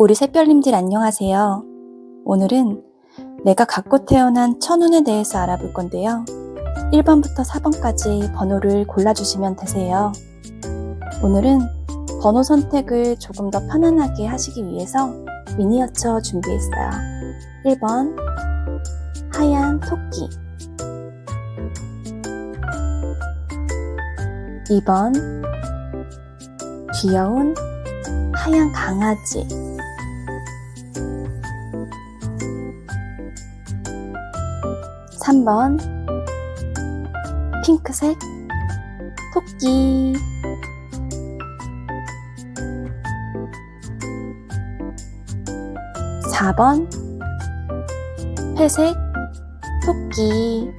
우리 샛별님들 안녕하세요. 오늘은 내가 갖고 태어난 천운에 대해서 알아볼 건데요. 1번부터 4번까지 번호를 골라주시면 되세요. 오늘은 번호 선택을 조금 더 편안하게 하시기 위해서 미니어처 준비했어요. 1번 하얀 토끼, 2번 귀여운 하얀 강아지, 3번 핑크색 토끼, 4번 회색 토끼.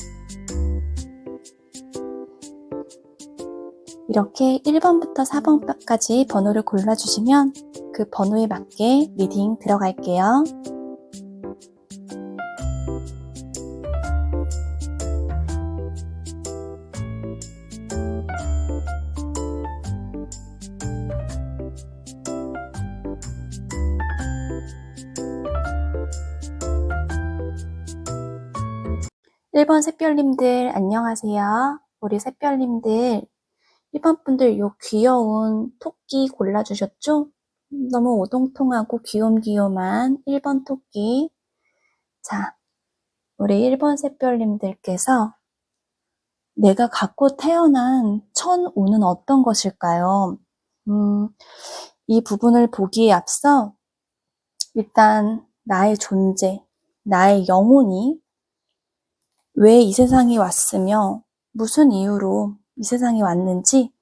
이렇게 1번부터 4번까지 번호를 골라주시면 그 번호에 맞게 리딩 들어갈게요. (1번) 샛별님들 안녕하세요. 우리 샛별님들 1번 분들 요 귀여운 토끼 골라주셨죠? 너무 오동통하고 귀염귀염한 1번 토끼. 자, 우리 1번 샛별님들께서 내가 갖고 태어난 천운은 어떤 것일까요? 이 부분을 보기에 앞서 일단 나의 존재, 나의 영혼이 왜 이 세상에 왔으며 무슨 이유로 이 세상에 왔는지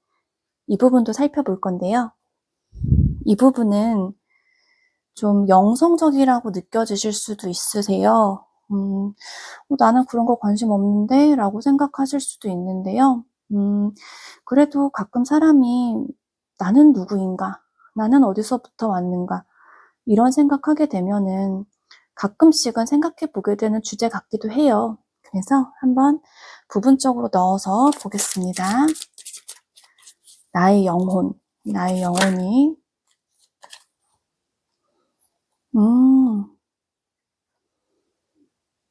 이 부분도 살펴볼 건데요. 이 부분은 좀 영성적이라고 느껴지실 수도 있으세요. 나는 그런 거 관심 없는데 라고 생각하실 수도 있는데요. 그래도 가끔 사람이 나는 누구인가? 나는 어디서부터 왔는가? 이런 생각하게 되면은 가끔씩은 생각해 보게 되는 주제 같기도 해요. 그래서 한번 부분적으로 넣어서 보겠습니다. 나의 영혼, 나의 영혼이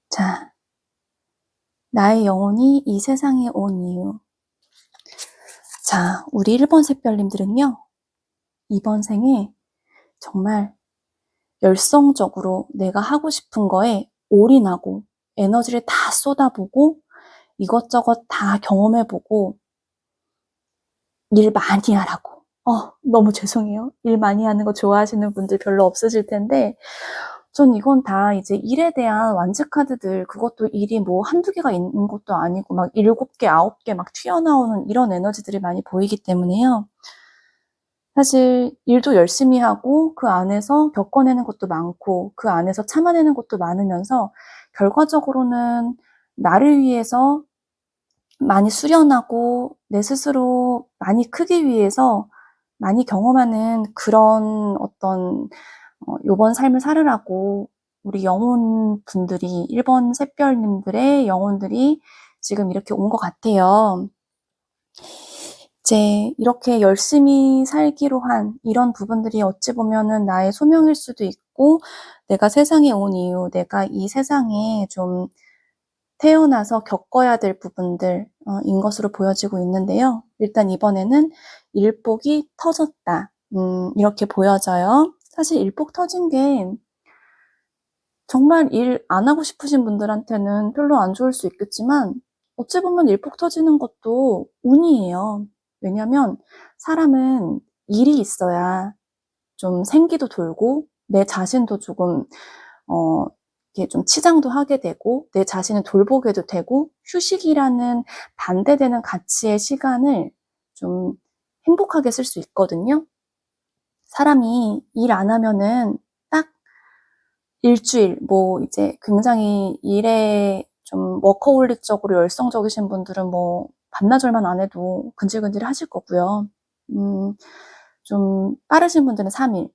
자, 나의 영혼이 이 세상에 온 이유. 자, 우리 1번 샛별님들은요, 이번 생에 정말 열성적으로 내가 하고 싶은 거에 올인하고 에너지를 다 쏟아보고 이것저것 다 경험해보고 일 많이 하라고. 너무 죄송해요. 일 많이 하는 거 좋아하시는 분들 별로 없으실 텐데 전 이건 다 이제 일에 대한 완즈카드들, 그것도 일이 뭐 한두 개가 있는 것도 아니고 막 7개, 9개 막 튀어나오는 이런 에너지들이 많이 보이기 때문에요. 사실 일도 열심히 하고 그 안에서 겪어내는 것도 많고 그 안에서 참아내는 것도 많으면서 결과적으로는 나를 위해서 많이 수련하고 내 스스로 많이 크기 위해서 많이 경험하는 그런 어떤 요번 삶을 살으라고 우리 영혼분들이 1번 샛별님들의 영혼들이 지금 이렇게 온 것 같아요. 이제 이렇게 열심히 살기로 한 이런 부분들이 어찌 보면은 나의 소명일 수도 있고 내가 세상에 온 이유, 내가 이 세상에 좀 태어나서 겪어야 될 부분들인 것으로 보여지고 있는데요. 일단 이번에는 일복이 터졌다. 이렇게 보여져요. 사실 일복 터진 게 정말 일 안 하고 싶으신 분들한테는 별로 안 좋을 수 있겠지만 어찌 보면 일복 터지는 것도 운이에요. 왜냐면 사람은 일이 있어야 좀 생기도 돌고 내 자신도 조금 이렇게 좀 치장도 하게 되고 내 자신을 돌보게도 되고 휴식이라는 반대되는 가치의 시간을 좀 행복하게 쓸 수 있거든요. 사람이 일 안 하면은 딱 일주일, 뭐 이제 굉장히 일에 좀 워커홀릭적으로 열성적이신 분들은 뭐 반나절만 안 해도 근질근질 하실 거고요. 좀 빠르신 분들은 3일,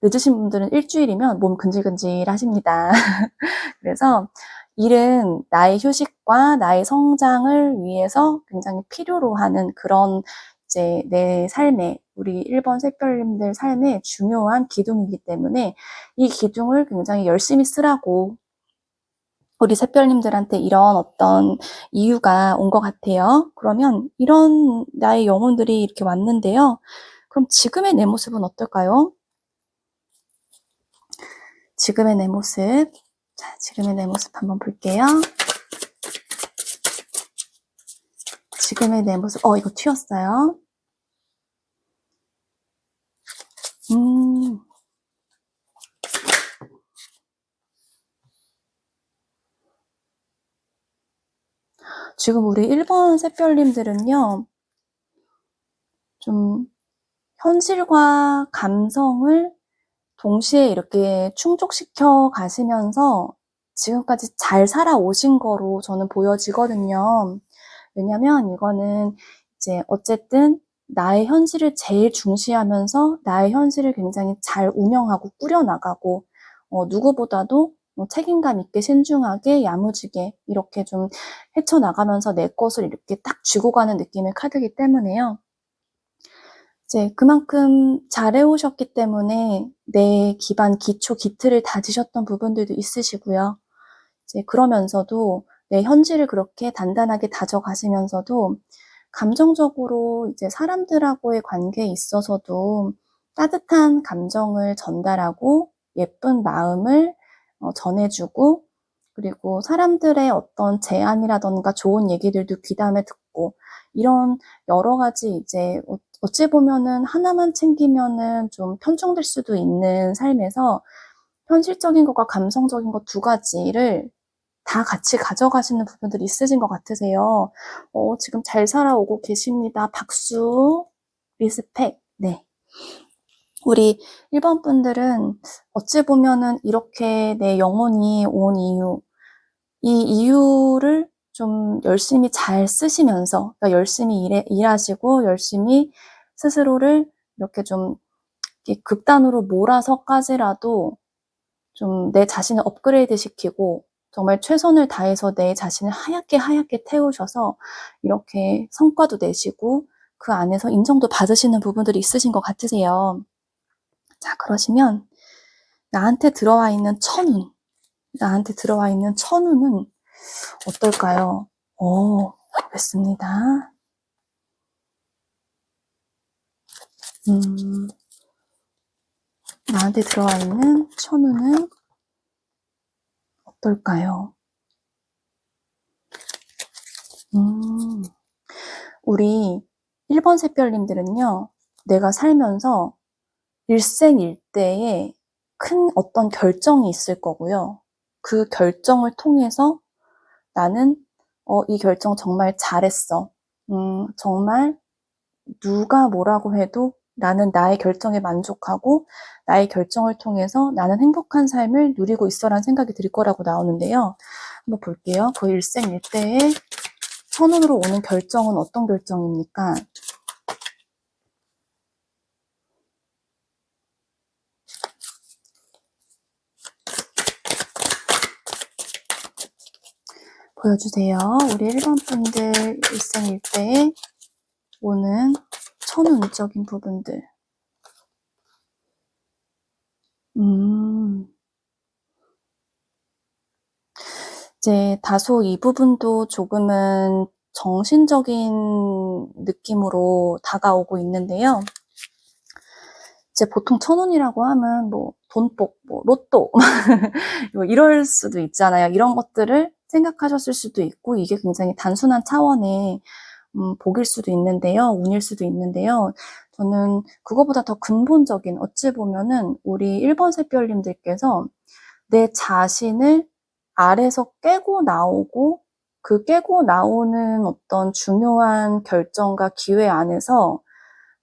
늦으신 분들은 일주일이면 몸 근질근질 하십니다. 그래서 일은 나의 휴식과 나의 성장을 위해서 굉장히 필요로 하는 그런 이제 내 삶에, 우리 1번 샛별님들 삶에 중요한 기둥이기 때문에 이 기둥을 굉장히 열심히 쓰라고 우리 샛별님들한테 이런 어떤 이유가 온 것 같아요. 그러면 이런 나의 영혼들이 이렇게 왔는데요. 그럼 지금의 내 모습은 어떨까요? 지금의 내 모습. 자, 지금의 내 모습 한번 볼게요. 지금의 내 모습. 이거 튀었어요. 지금 우리 1번 샛별님들은요, 좀 현실과 감성을 동시에 이렇게 충족시켜 가시면서 지금까지 잘 살아오신 거로 저는 보여지거든요. 왜냐면 이거는 이제 어쨌든 나의 현실을 제일 중시하면서 나의 현실을 굉장히 잘 운영하고 꾸려나가고 누구보다도 책임감 있게 신중하게 야무지게 이렇게 좀 헤쳐나가면서 내 것을 이렇게 딱 쥐고 가는 느낌의 카드이기 때문에요. 이제 그만큼 잘해오셨기 때문에 내 기반, 기초, 기틀을 다지셨던 부분들도 있으시고요. 이제 그러면서도 내 현실을 그렇게 단단하게 다져가시면서도 감정적으로 이제 사람들하고의 관계에 있어서도 따뜻한 감정을 전달하고 예쁜 마음을 전해주고 그리고 사람들의 어떤 제안이라던가 좋은 얘기들도 귀담아 듣고 이런 여러 가지 이제 어찌 보면은 하나만 챙기면은 좀 편중될 수도 있는 삶에서 현실적인 것과 감성적인 것 두 가지를 다 같이 가져가시는 부분들이 있으신 것 같으세요. 지금 잘 살아오고 계십니다. 박수, 리스펙. 네. 우리 1번 분들은 어찌 보면은 이렇게 내 영혼이 온 이유, 이 이유를 좀 열심히 잘 쓰시면서, 그러니까 열심히 일하시고, 열심히 스스로를 이렇게 좀 극단으로 몰아서까지라도 좀 내 자신을 업그레이드 시키고, 정말 최선을 다해서 내 자신을 하얗게 태우셔서 이렇게 성과도 내시고 그 안에서 인정도 받으시는 부분들이 있으신 것 같으세요. 자, 그러시면 나한테 들어와 있는 천운은 어떨까요? 보겠습니다. 나한테 들어와 있는 천운은 어떨까요? 우리 1번 샛별님들은요, 내가 살면서 일생일대에 큰 어떤 결정이 있을 거고요. 그 결정을 통해서 나는 이 결정 정말 잘했어. 정말 누가 뭐라고 해도 나는 나의 결정에 만족하고 나의 결정을 통해서 나는 행복한 삶을 누리고 있어라는 생각이 들 거라고 나오는데요. 한번 볼게요. 그 일생일대에 천운으로 오는 결정은 어떤 결정입니까? 보여주세요. 우리 1번 분들 일생일대에 오는 천운적인 부분들. 이제 다소 이 부분도 조금은 정신적인 느낌으로 다가오고 있는데요. 이제 보통 천운이라고 하면 뭐 돈복, 뭐 로또 뭐 이럴 수도 있잖아요. 이런 것들을 생각하셨을 수도 있고 이게 굉장히 단순한 차원의 복일 수도 있는데요. 운일 수도 있는데요. 저는 그거보다 더 근본적인 어찌 보면은 우리 1번 샛별님들께서 내 자신을 아래서 깨고 나오고 그 깨고 나오는 어떤 중요한 결정과 기회 안에서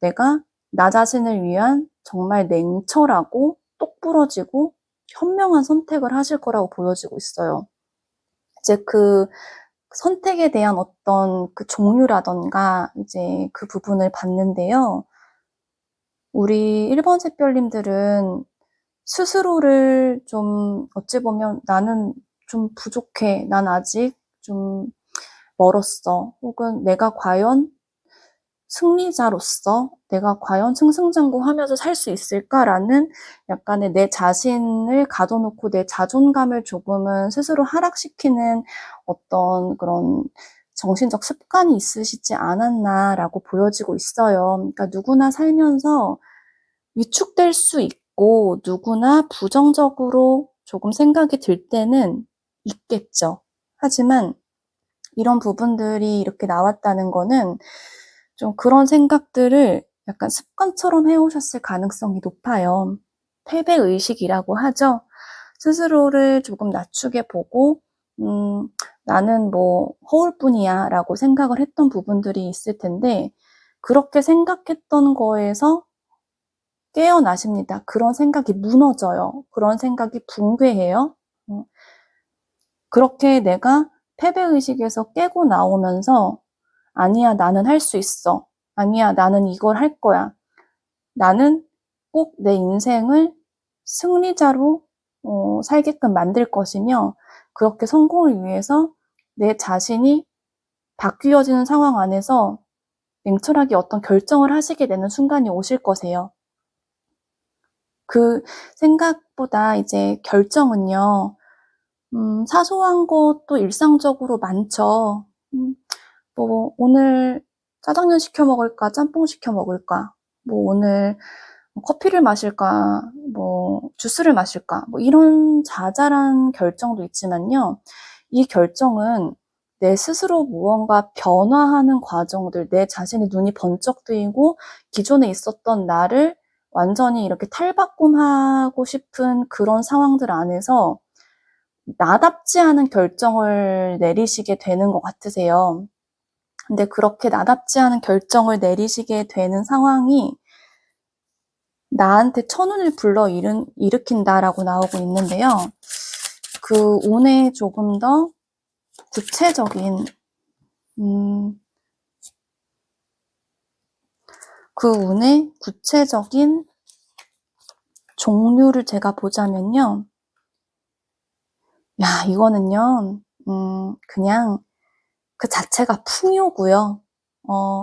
내가 나 자신을 위한 정말 냉철하고 똑부러지고 현명한 선택을 하실 거라고 보여지고 있어요. 이제 그 선택에 대한 어떤 그 종류라던가 이제 그 부분을 봤는데요. 우리 1번 샛별님들은 스스로를 좀 어찌 보면 나는 좀 부족해. 난 아직 좀 멀었어. 혹은 내가 과연 승리자로서 내가 과연 승승장구하면서 살 수 있을까라는 약간의 내 자신을 가둬놓고 내 자존감을 조금은 스스로 하락시키는 어떤 그런 정신적 습관이 있으시지 않았나라고 보여지고 있어요. 그러니까 누구나 살면서 위축될 수 있고 누구나 부정적으로 조금 생각이 들 때는 있겠죠. 하지만 이런 부분들이 이렇게 나왔다는 거는 좀 그런 생각들을 약간 습관처럼 해오셨을 가능성이 높아요. 패배의식이라고 하죠. 스스로를 조금 낮추게 보고 나는 뭐 허울뿐이야 라고 생각을 했던 부분들이 있을 텐데 그렇게 생각했던 거에서 깨어나십니다. 그런 생각이 무너져요. 그런 생각이 붕괴해요. 그렇게 내가 패배의식에서 깨고 나오면서 아니야, 나는 할 수 있어. 아니야, 나는 이걸 할 거야. 나는 꼭 내 인생을 승리자로 살게끔 만들 것이며 그렇게 성공을 위해서 내 자신이 바뀌어지는 상황 안에서 냉철하게 어떤 결정을 하시게 되는 순간이 오실 거세요. 그 생각보다 이제 결정은요, 사소한 것도 일상적으로 많죠. 뭐, 오늘 짜장면 시켜 먹을까, 짬뽕 시켜 먹을까, 뭐, 오늘 커피를 마실까, 뭐, 주스를 마실까, 뭐, 이런 자잘한 결정도 있지만요. 이 결정은 내 스스로 무언가 변화하는 과정들, 내 자신의 눈이 번쩍 뜨이고 기존에 있었던 나를 완전히 이렇게 탈바꿈하고 싶은 그런 상황들 안에서 나답지 않은 결정을 내리시게 되는 것 같으세요. 근데 그렇게 나답지 않은 결정을 내리시게 되는 상황이 나한테 천운을 일으킨다라고 나오고 있는데요. 그 운에 조금 더 구체적인, 그 운의 구체적인 종류를 제가 보자면요. 야, 이거는요, 그냥 그 자체가 풍요고요.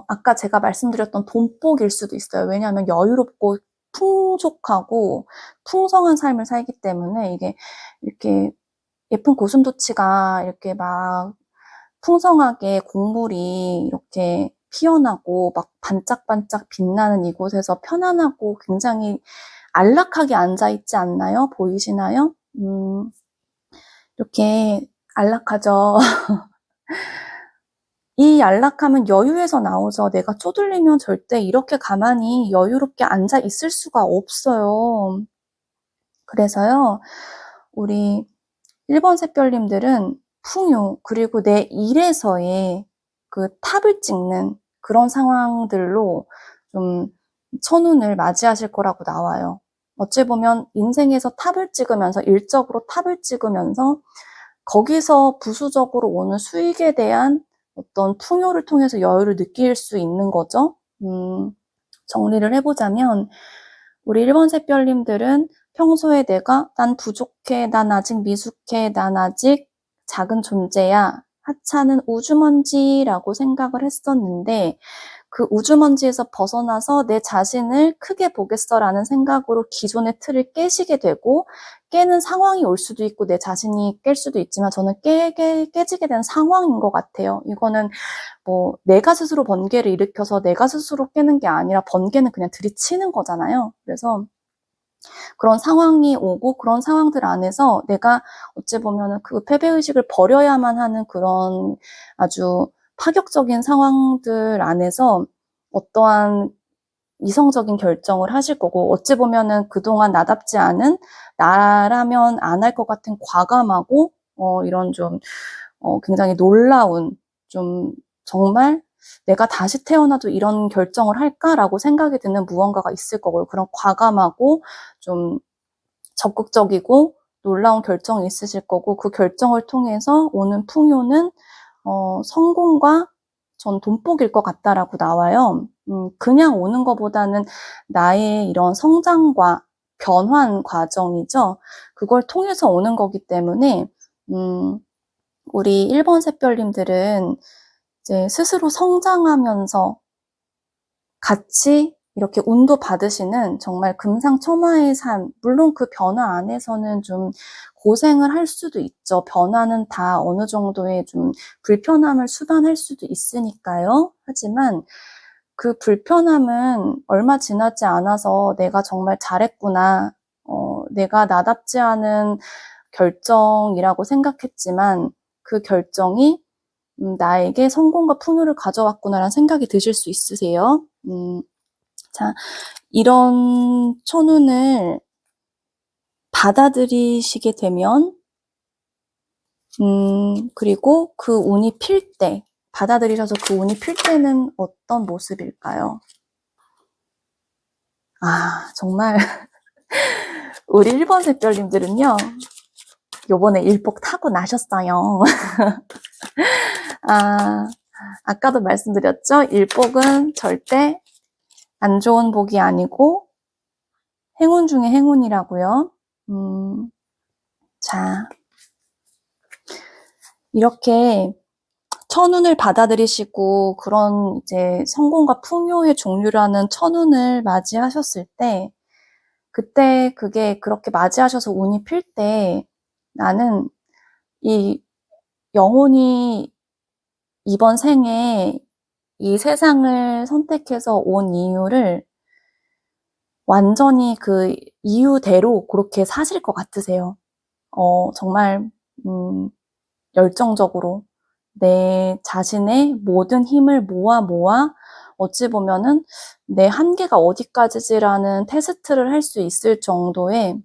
아까 제가 말씀드렸던 돈복일 수도 있어요. 왜냐하면 여유롭고 풍족하고 풍성한 삶을 살기 때문에 이게 이렇게 예쁜 고슴도치가 이렇게 막 풍성하게 곡물이 이렇게 피어나고 막 반짝반짝 빛나는 이곳에서 편안하고 굉장히 안락하게 앉아있지 않나요? 보이시나요? 이렇게 안락하죠. 이 안락함은 여유에서 나오죠. 내가 쪼들리면 절대 이렇게 가만히 여유롭게 앉아 있을 수가 없어요. 그래서요, 우리 1번 샛별님들은 풍요, 그리고 내 일에서의 그 탑을 찍는 그런 상황들로 좀 천운을 맞이하실 거라고 나와요. 어찌 보면 인생에서 탑을 찍으면서, 일적으로 탑을 찍으면서 거기서 부수적으로 오는 수익에 대한 어떤 풍요를 통해서 여유를 느낄 수 있는 거죠. 정리를 해보자면 우리 1번 샛별님들은 평소에 난 부족해, 난 아직 미숙해, 난 아직 작은 존재야, 하찮은 우주먼지라고 생각을 했었는데 그 우주먼지에서 벗어나서 내 자신을 크게 보겠어라는 생각으로 기존의 틀을 깨시게 되고 깨는 상황이 올 수도 있고 내 자신이 깰 수도 있지만 저는 깨지게 된 상황인 것 같아요. 이거는 뭐 내가 스스로 번개를 일으켜서 내가 스스로 깨는 게 아니라 번개는 그냥 들이치는 거잖아요. 그래서 그런 상황이 오고 그런 상황들 안에서 내가 어찌 보면은 그 패배의식을 버려야만 하는 그런 아주 파격적인 상황들 안에서 어떠한 이성적인 결정을 하실 거고 어찌 보면은 그동안 나답지 않은 나라면 안 할 것 같은 과감하고 이런 좀 굉장히 놀라운 좀 정말 내가 다시 태어나도 이런 결정을 할까라고 생각이 드는 무언가가 있을 거고요. 그런 과감하고 좀 적극적이고 놀라운 결정이 있으실 거고 그 결정을 통해서 오는 풍요는 성공과 전 돈복일 것 같다라고 나와요. 그냥 오는 것보다는 나의 이런 성장과 변환 과정이죠. 그걸 통해서 오는 거기 때문에 우리 1번 샛별님들은 이제 스스로 성장하면서 같이 이렇게 운도 받으시는 정말 금상첨화의 삶, 물론 그 변화 안에서는 좀 고생을 할 수도 있죠. 변화는 다 어느 정도의 좀 불편함을 수반할 수도 있으니까요. 하지만 그 불편함은 얼마 지나지 않아서 내가 정말 잘했구나, 내가 나답지 않은 결정이라고 생각했지만 그 결정이 나에게 성공과 풍요를 가져왔구나라는 생각이 드실 수 있으세요. 자, 이런 천운을 받아들이시게 되면, 그리고 그 운이 필 때, 받아들이셔서 그 운이 필 때는 어떤 모습일까요? 아, 정말, 우리 1번 샛별님들은요, 요번에 일복 타고 나셨어요. 아까도 말씀드렸죠? 일복은 절대 안 좋은 복이 아니고 행운 중에 행운이라고요. 자, 이렇게 천운을 받아들이시고 그런 이제 성공과 풍요의 종류라는 천운을 맞이하셨을 때, 그때 그게 그렇게 맞이하셔서 운이 필 때 나는 이 영혼이 이번 생에 이 세상을 선택해서 온 이유를 완전히 그 이유대로 그렇게 사실 것 같으세요. 정말 열정적으로 내 자신의 모든 힘을 모아 어찌 보면은 내 한계가 어디까지지라는 테스트를 할 수 있을 정도의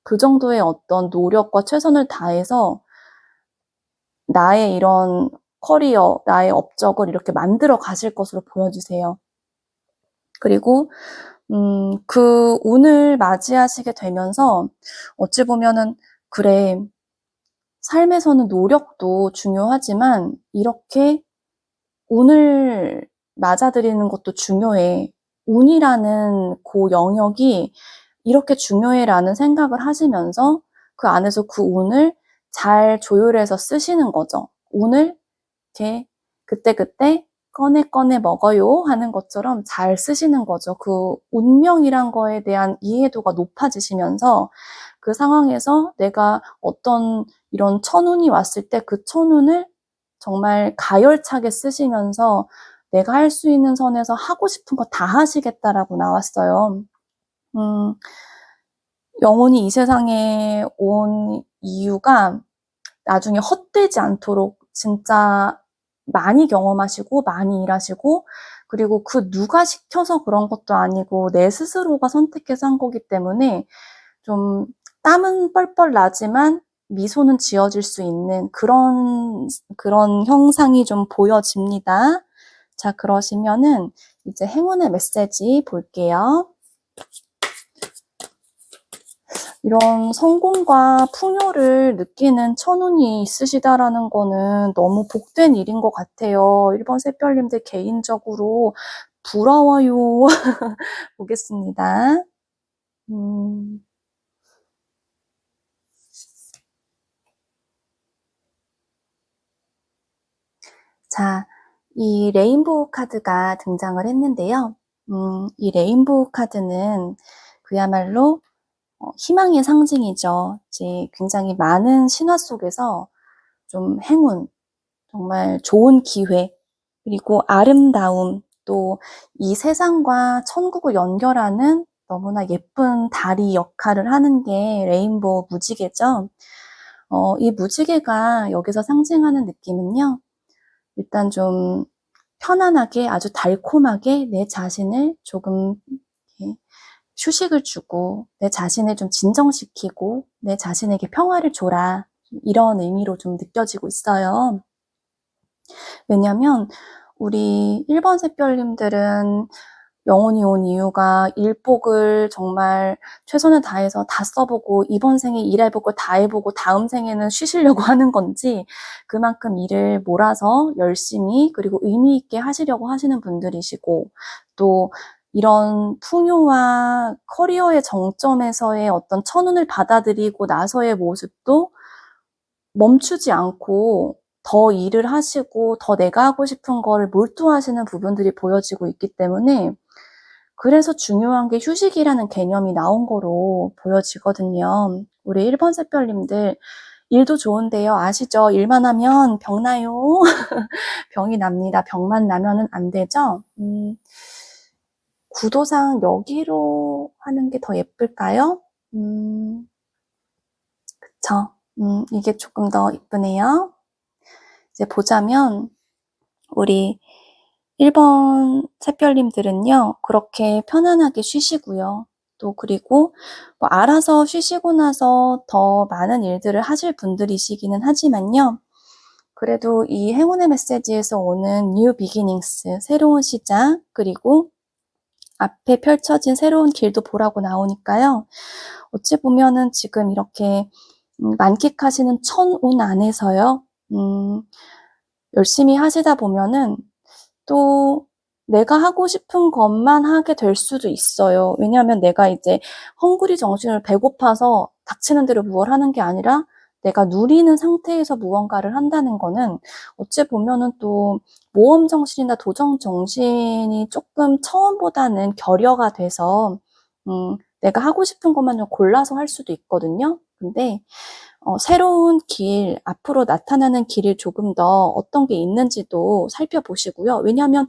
그 정도의 어떤 노력과 최선을 다해서 나의 이런 커리어, 나의 업적을 이렇게 만들어 가실 것으로 보여지세요. 그리고 그 운을 맞이하시게 되면서 어찌 보면은 그래, 삶에서는 노력도 중요하지만 이렇게 운을 맞아들이는 것도 중요해. 운이라는 그 영역이 이렇게 중요해라는 생각을 하시면서 그 안에서 그 운을 잘 조율해서 쓰시는 거죠. 운을 이렇게 그때그때 꺼내 먹어요 하는 것처럼 잘 쓰시는 거죠. 그 운명이란 거에 대한 이해도가 높아지시면서 그 상황에서 내가 어떤 이런 천운이 왔을 때 그 천운을 정말 가열차게 쓰시면서 내가 할 수 있는 선에서 하고 싶은 거 다 하시겠다라고 나왔어요. 영혼이 이 세상에 온 이유가 나중에 헛되지 않도록 진짜 많이 경험하시고 많이 일하시고 그리고 그 누가 시켜서 그런 것도 아니고 내 스스로가 선택해서 한 거기 때문에 좀 땀은 뻘뻘 나지만 미소는 지어질 수 있는 그런 형상이 좀 보여집니다. 자, 그러시면은 이제 행운의 메시지 볼게요. 이런 성공과 풍요를 느끼는 천운이 있으시다라는 거는 너무 복된 일인 것 같아요. 1번 샛별님들 개인적으로 부러워요. 보겠습니다. 자, 이 레인보우 카드가 등장을 했는데요. 이 레인보우 카드는 그야말로 희망의 상징이죠. 이제 굉장히 많은 신화 속에서 좀 행운, 정말 좋은 기회, 그리고 아름다움, 또 이 세상과 천국을 연결하는 너무나 예쁜 다리 역할을 하는 게 레인보우 무지개죠. 이 무지개가 여기서 상징하는 느낌은요. 일단 좀 편안하게 아주 달콤하게 내 자신을 조금 이렇게 휴식을 주고 내 자신을 좀 진정시키고 내 자신에게 평화를 줘라. 이런 의미로 좀 느껴지고 있어요. 왜냐면 우리 1번 샛별님들은 영혼이 온 이유가 일복을 정말 최선을 다해서 다 써보고 이번 생에 일해볼 걸 다 해보고 다음 생에는 쉬시려고 하는 건지 그만큼 일을 몰아서 열심히 그리고 의미 있게 하시려고 하시는 분들이시고 또 이런 풍요와 커리어의 정점에서의 어떤 천운을 받아들이고 나서의 모습도 멈추지 않고 더 일을 하시고 더 내가 하고 싶은 거를 몰두하시는 부분들이 보여지고 있기 때문에 그래서 중요한 게 휴식이라는 개념이 나온 거로 보여지거든요. 우리 1번 샛별님들 일도 좋은데요. 아시죠? 일만 하면 병 나요. 병이 납니다. 병만 나면은 안 되죠? 구도상 여기로 하는 게 더 예쁠까요? 그쵸? 이게 조금 더 예쁘네요. 이제 보자면, 우리 1번 샛별님들은요, 그렇게 편안하게 쉬시고요. 또 그리고 뭐 알아서 쉬시고 나서 더 많은 일들을 하실 분들이시기는 하지만요. 그래도 이 행운의 메시지에서 오는 new beginnings, 새로운 시작, 그리고 앞에 펼쳐진 새로운 길도 보라고 나오니까요. 어찌 보면은 지금 이렇게 만끽하시는 천운 안에서요. 열심히 하시다 보면은 또 내가 하고 싶은 것만 하게 될 수도 있어요. 왜냐하면 내가 이제 헝그리 정신을 배고파서 닥치는 대로 무엇을 하는 게 아니라 내가 누리는 상태에서 무언가를 한다는 거는 어찌 보면은 또 모험 정신이나 도전 정신이 조금 처음보다는 결여가 돼서 내가 하고 싶은 것만 좀 골라서 할 수도 있거든요. 근데 새로운 길, 앞으로 나타나는 길이 조금 더 어떤 게 있는지도 살펴보시고요. 왜냐하면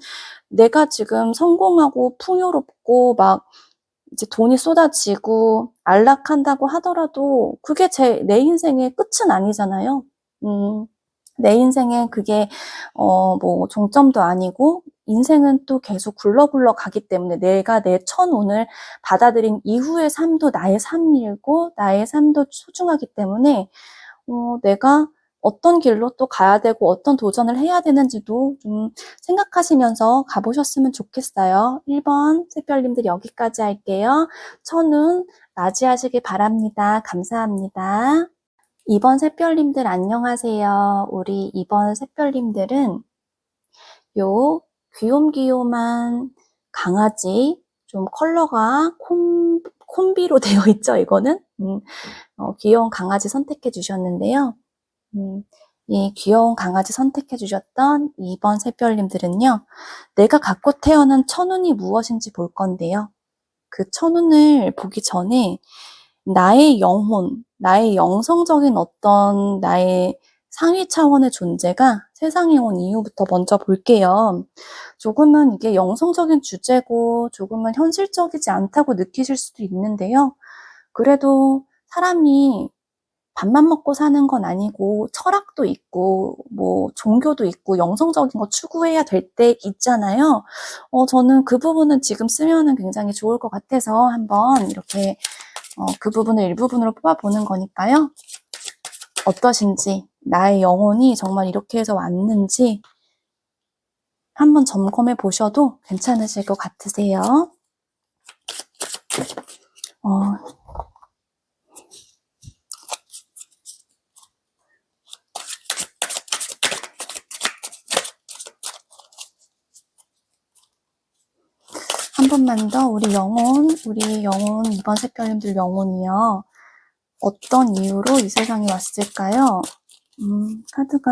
내가 지금 성공하고 풍요롭고 막 이제 돈이 쏟아지고 안락한다고 하더라도 그게 내 인생의 끝은 아니잖아요. 내 인생에 그게 뭐 종점도 아니고 인생은 또 계속 굴러 가기 때문에 내가 내 천운을 받아들인 이후의 삶도 나의 삶이고 나의 삶도 소중하기 때문에 내가 어떤 길로 또 가야 되고 어떤 도전을 해야 되는지도 좀 생각하시면서 가보셨으면 좋겠어요. 1번 샛별님들 여기까지 할게요. 천운 맞이하시길 바랍니다. 감사합니다. 2번 샛별님들 안녕하세요. 우리 2번 샛별님들은 요 귀욤귀욤한 강아지, 좀 컬러가 콤비로 되어 있죠, 이거는? 귀여운 강아지 선택해 주셨는데요. 이 귀여운 강아지 선택해 주셨던 2번 샛별님들은요, 내가 갖고 태어난 천운이 무엇인지 볼 건데요. 그 천운을 보기 전에 나의 영혼, 나의 영성적인 어떤 나의 상위 차원의 존재가 세상에 온 이유부터 먼저 볼게요. 조금은 이게 영성적인 주제고 조금은 현실적이지 않다고 느끼실 수도 있는데요. 그래도 사람이 밥만 먹고 사는 건 아니고 철학도 있고 뭐 종교도 있고 영성적인 거 추구해야 될 때 있잖아요. 저는 그 부분은 지금 쓰면은 굉장히 좋을 것 같아서 한번 이렇게 그 부분을 일부분으로 뽑아보는 거니까요. 어떠신지, 나의 영혼이 정말 이렇게 해서 왔는지 한번 점검해 보셔도 괜찮으실 것 같으세요. 한 번만 더 우리 영혼 2번 샛별님들 영혼이요. 어떤 이유로 이 세상에 왔을까요? 카드가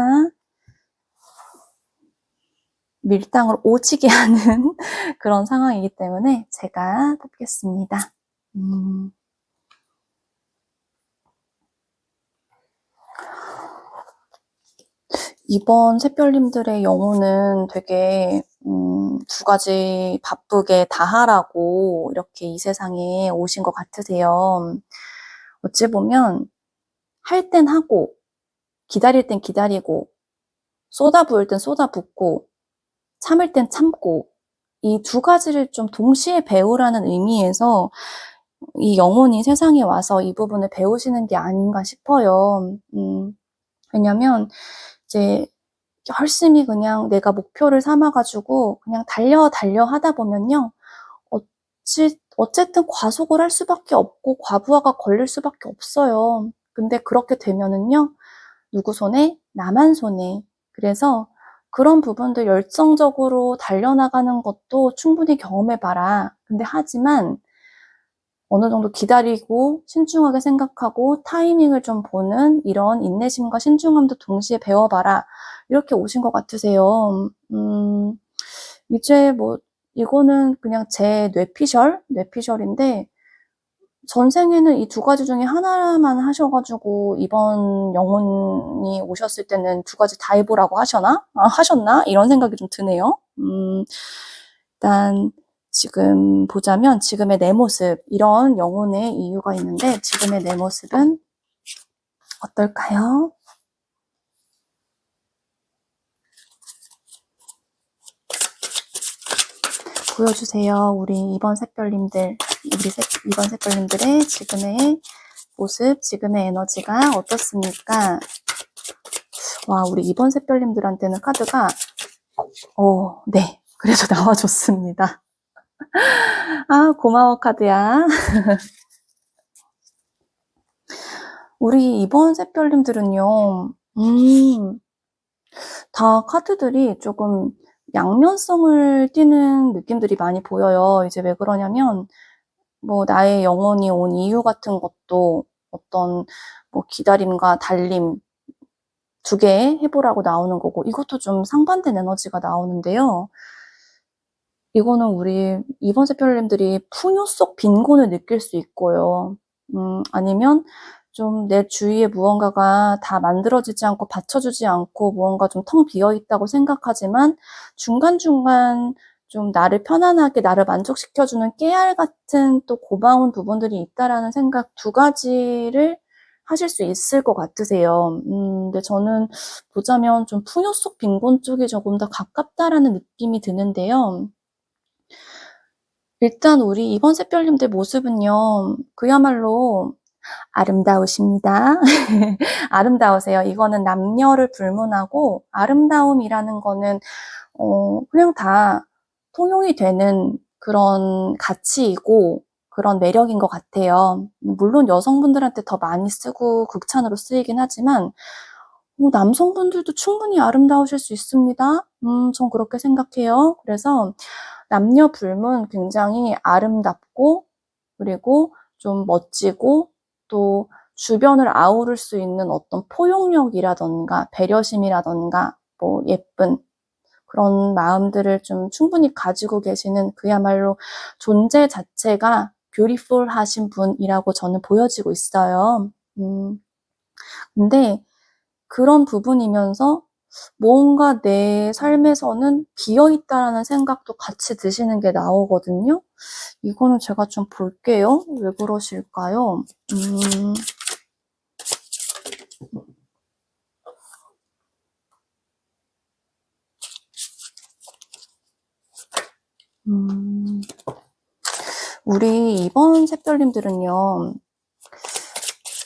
밀당을 오지게 하는 그런 상황이기 때문에 제가 뽑겠습니다. 이번 샛별님들의 영혼은 되게 두 가지 바쁘게 다 하라고 이렇게 이 세상에 오신 것 같으세요. 어찌 보면 할 땐 하고 기다릴 땐 기다리고 쏟아부을 땐 쏟아붓고 참을 땐 참고 이 두 가지를 좀 동시에 배우라는 의미에서 이 영혼이 세상에 와서 이 부분을 배우시는 게 아닌가 싶어요. 왜냐면 이제 열심히 그냥 내가 목표를 삼아가지고 그냥 달려 하다 보면요. 어쨌든 과속을 할 수밖에 없고 과부하가 걸릴 수밖에 없어요. 근데 그렇게 되면은요. 누구 손에? 나만 손에. 그래서 그런 부분들 열정적으로 달려나가는 것도 충분히 경험해봐라. 근데 하지만 어느 정도 기다리고 신중하게 생각하고 타이밍을 좀 보는 이런 인내심과 신중함도 동시에 배워봐라. 이렇게 오신 것 같으세요. 이제 뭐 이거는 그냥 제 뇌피셜인데 전생에는 이 두 가지 중에 하나만 하셔가지고 이번 영혼이 오셨을 때는 두 가지 다 해보라고 하셨나? 이런 생각이 좀 드네요. 일단 지금 보자면 지금의 내 모습, 이런 영혼의 이유가 있는데 지금의 내 모습은 어떨까요? 보여주세요. 우리 이번 샛별님들의 지금의 모습, 지금의 에너지가 어떻습니까? 와, 우리 이번 샛별님들한테는 카드가 네, 그래서 나와줬습니다. 아, 고마워 카드야. 우리 이번 샛별님들은요, 다 카드들이 조금 양면성을 띠는 느낌들이 많이 보여요. 이제 왜 그러냐면 뭐 나의 영혼이 온 이유 같은 것도 어떤 뭐 기다림과 달림 두 개 해보라고 나오는 거고, 이것도 좀 상반된 에너지가 나오는데요. 이거는 우리 이번 샛별님들이 풍요 속 빈곤을 느낄 수 있고요. 아니면 좀 내 주위에 무언가가 다 만들어지지 않고 받쳐주지 않고 무언가 좀 텅 비어있다고 생각하지만 중간중간 좀 나를 편안하게 나를 만족시켜주는 깨알 같은 또 고마운 부분들이 있다라는 생각 두 가지를 하실 수 있을 것 같으세요. 근데 저는 보자면 좀 풍요 속 빈곤 쪽이 조금 더 가깝다라는 느낌이 드는데요. 일단 우리 이번 샛별님들 모습은요, 그야말로 아름다우십니다. 아름다우세요. 이거는 남녀를 불문하고 아름다움이라는 거는 그냥 다 통용이 되는 그런 가치이고 그런 매력인 것 같아요. 물론 여성분들한테 더 많이 쓰고 극찬으로 쓰이긴 하지만 남성분들도 충분히 아름다우실 수 있습니다. 전 그렇게 생각해요. 그래서 남녀 불문 굉장히 아름답고 그리고 좀 멋지고 또 주변을 아우를 수 있는 어떤 포용력이라던가 배려심이라던가 뭐 예쁜 그런 마음들을 좀 충분히 가지고 계시는 그야말로 존재 자체가 뷰티풀 하신 분이라고 저는 보여지고 있어요. 근데 그런 부분이면서 뭔가 내 삶에서는 비어있다라는 생각도 같이 드시는 게 나오거든요. 이거는 제가 좀 볼게요. 왜 그러실까요? 우리 이번 샛별님들은요,